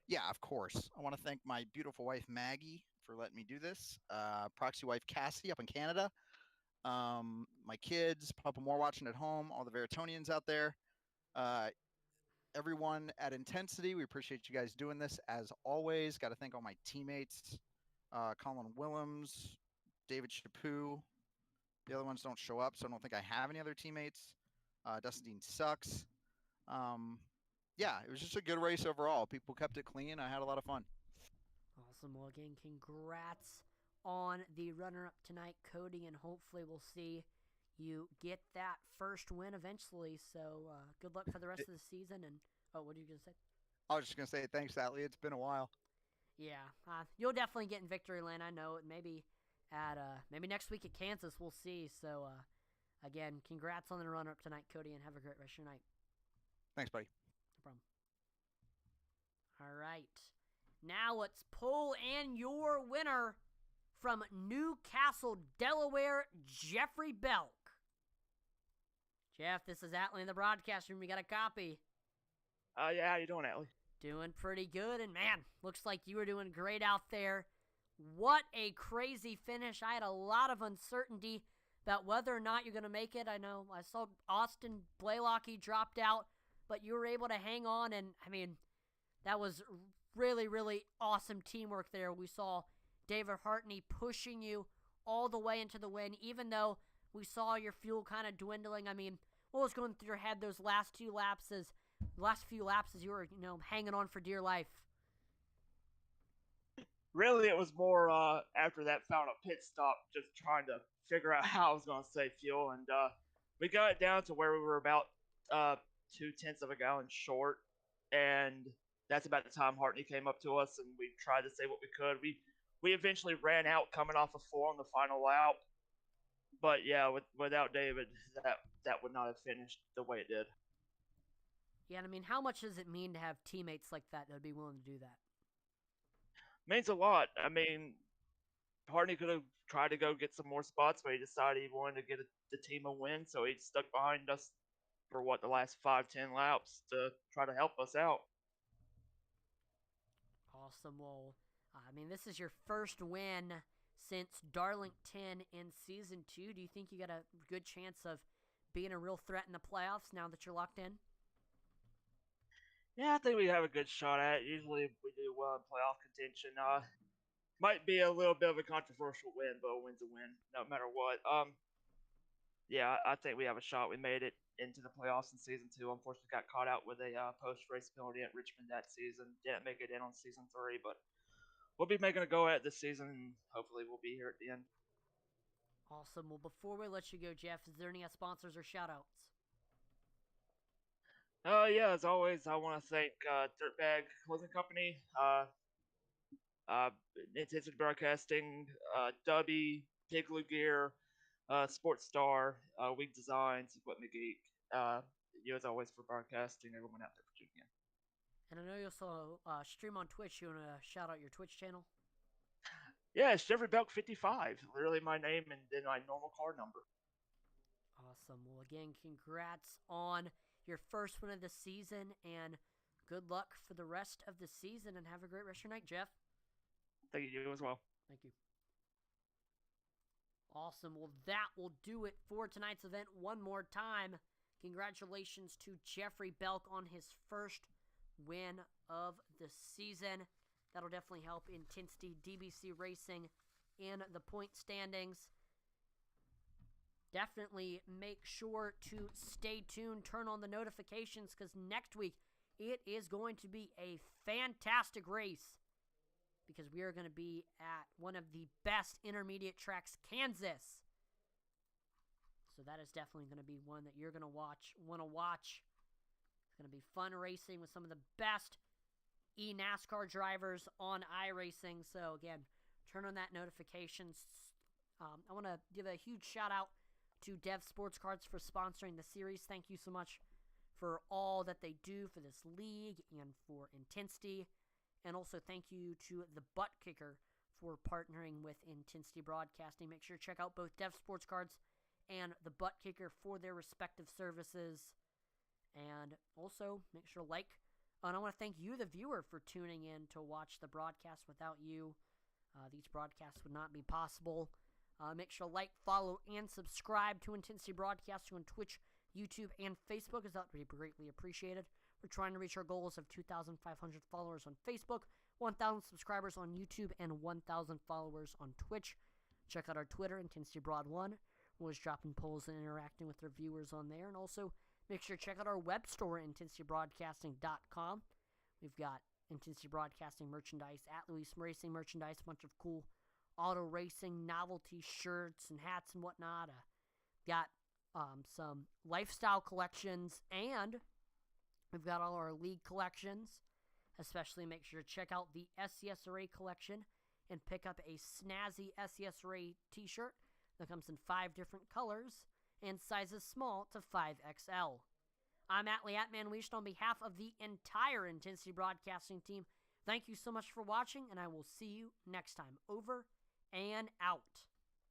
Yeah, of course. I want to thank my beautiful wife, Maggie, for letting me do this. Proxy wife, Cassie, up in Canada. My kids, Papa Moore watching at home, all the Veritonians out there. Everyone at Intensity, we appreciate you guys doing this as always. Got to thank all my teammates, Colin Willems, David Chaput. The other ones don't show up, so I don't think I have any other teammates. Dustin Dean sucks. Yeah, it was just a good race overall. People kept it clean. I had a lot of fun. Awesome. Well, again, congrats on the runner-up tonight, Cody, and hopefully we'll see you get that first win eventually. So good luck for the rest of the season. And what are you going to say? I was just going to say thanks, Atlee. It's been a while. Yeah, you'll definitely get in victory lane. I know it. Maybe next week at Kansas, we'll see. So again, congrats on the runner-up tonight, Cody, and have a great rest of your night. Thanks, buddy. No problem. All right. Now let's pull in your winner from Newcastle, Delaware, Jeffrey Belk. Jeff, this is Atlee in the broadcast room. You got a copy? Yeah, how you doing, Atlee? Doing pretty good, and man, looks like you were doing great out there. What a crazy finish. I had a lot of uncertainty about whether or not you're going to make it. I know I saw Austin Blaylock, he dropped out, but you were able to hang on, and I mean, that was really, really awesome teamwork there. We saw David Hartney pushing you all the way into the win, even though we saw your fuel kind of dwindling. I mean, what was going through your head those last few laps as you were, hanging on for dear life? Really, it was more after that final pit stop, just trying to figure out how I was going to save fuel, and we got it down to where we were about 0.2 of a gallon short, and that's about the time Hartney came up to us, and we tried to save what we could. We eventually ran out coming off of 4 on the final lap, but yeah, without David, that would not have finished the way it did. Yeah, and I mean, how much does it mean to have teammates like that would be willing to do that? Means a lot. I mean, Hartney could have tried to go get some more spots, but he decided he wanted to get the team a win, so he stuck behind us for the last 5-10 laps to try to help us out. Awesome. Well, I mean, this is your first win since Darlington in Season 2. Do you think you got a good chance of being a real threat in the playoffs now that you're locked in? Yeah, I think we have a good shot at it. Usually we do well in playoff contention. Might be a little bit of a controversial win, but a win's a win, no matter what. Yeah, I think we have a shot. We made it into the playoffs in Season 2. Unfortunately, got caught out with a post-race penalty at Richmond that season. Didn't make it in on Season 3, but we'll be making a go at it this season, and hopefully we'll be here at the end. Awesome. Well, before we let you go, Jeff, is there any sponsors or shout-outs? Yeah, as always, I want to thank Dirtbag Clothing Company, Intensity Broadcasting, Dubby, Pigloo Gear, Sports Star, Wig Designs, Equipment Geek. You, as always, for broadcasting, everyone out there for tuning in. And I know you also stream on Twitch. You want to shout out your Twitch channel? Yeah, it's Jeffrey Belk 55. Literally my name and then my normal card number. Awesome. Well, again, congrats on your first win of the season, and good luck for the rest of the season, and have a great rest of your night, Jeff. Thank you as well. Thank you. Awesome. Well, that will do it for tonight's event one more time. Congratulations to Jeffrey Belk on his first win of the season. That'll definitely help Intensity DBC Racing in the point standings. Definitely make sure to stay tuned, turn on the notifications, because next week it is going to be a fantastic race, because we are going to be at one of the best intermediate tracks, Kansas. So that is definitely going to be one that you're going to want to watch. It's going to be fun racing with some of the best NASCAR drivers on iRacing. So again, turn on that notifications. I want to give a huge shout out to Dev Sports Cards for sponsoring the series. Thank you so much for all that they do for this league and for Intensity. And also thank you to the Butt Kicker for partnering with Intensity Broadcasting. Make sure to check out both Dev Sports Cards and the Butt Kicker for their respective services. And also make sure to like. And I want to thank you, the viewer, for tuning in to watch the broadcast. Without you, these broadcasts would not be possible. Make sure to like, follow, and subscribe to Intensity Broadcasting on Twitch, YouTube, and Facebook, as that would be greatly appreciated. We're trying to reach our goals of 2,500 followers on Facebook, 1,000 subscribers on YouTube, and 1,000 followers on Twitch. Check out our Twitter, Intensity Broad 1. We're always dropping polls and interacting with our viewers on there. And also, make sure to check out our web store, IntensityBroadcasting.com. We've got Intensity Broadcasting merchandise, at Luis Racing merchandise, a bunch of cool auto racing novelty shirts and hats and whatnot. Got some lifestyle collections, and we've got all our league collections. Especially make sure to check out the SCSRA collection and pick up a snazzy SCSRA t-shirt that comes in 5 different colors and sizes small to 5XL. I'm Atlee Atman-Leashed on behalf of the entire Intensity Broadcasting team. Thank you so much for watching, and I will see you next time. Over and out.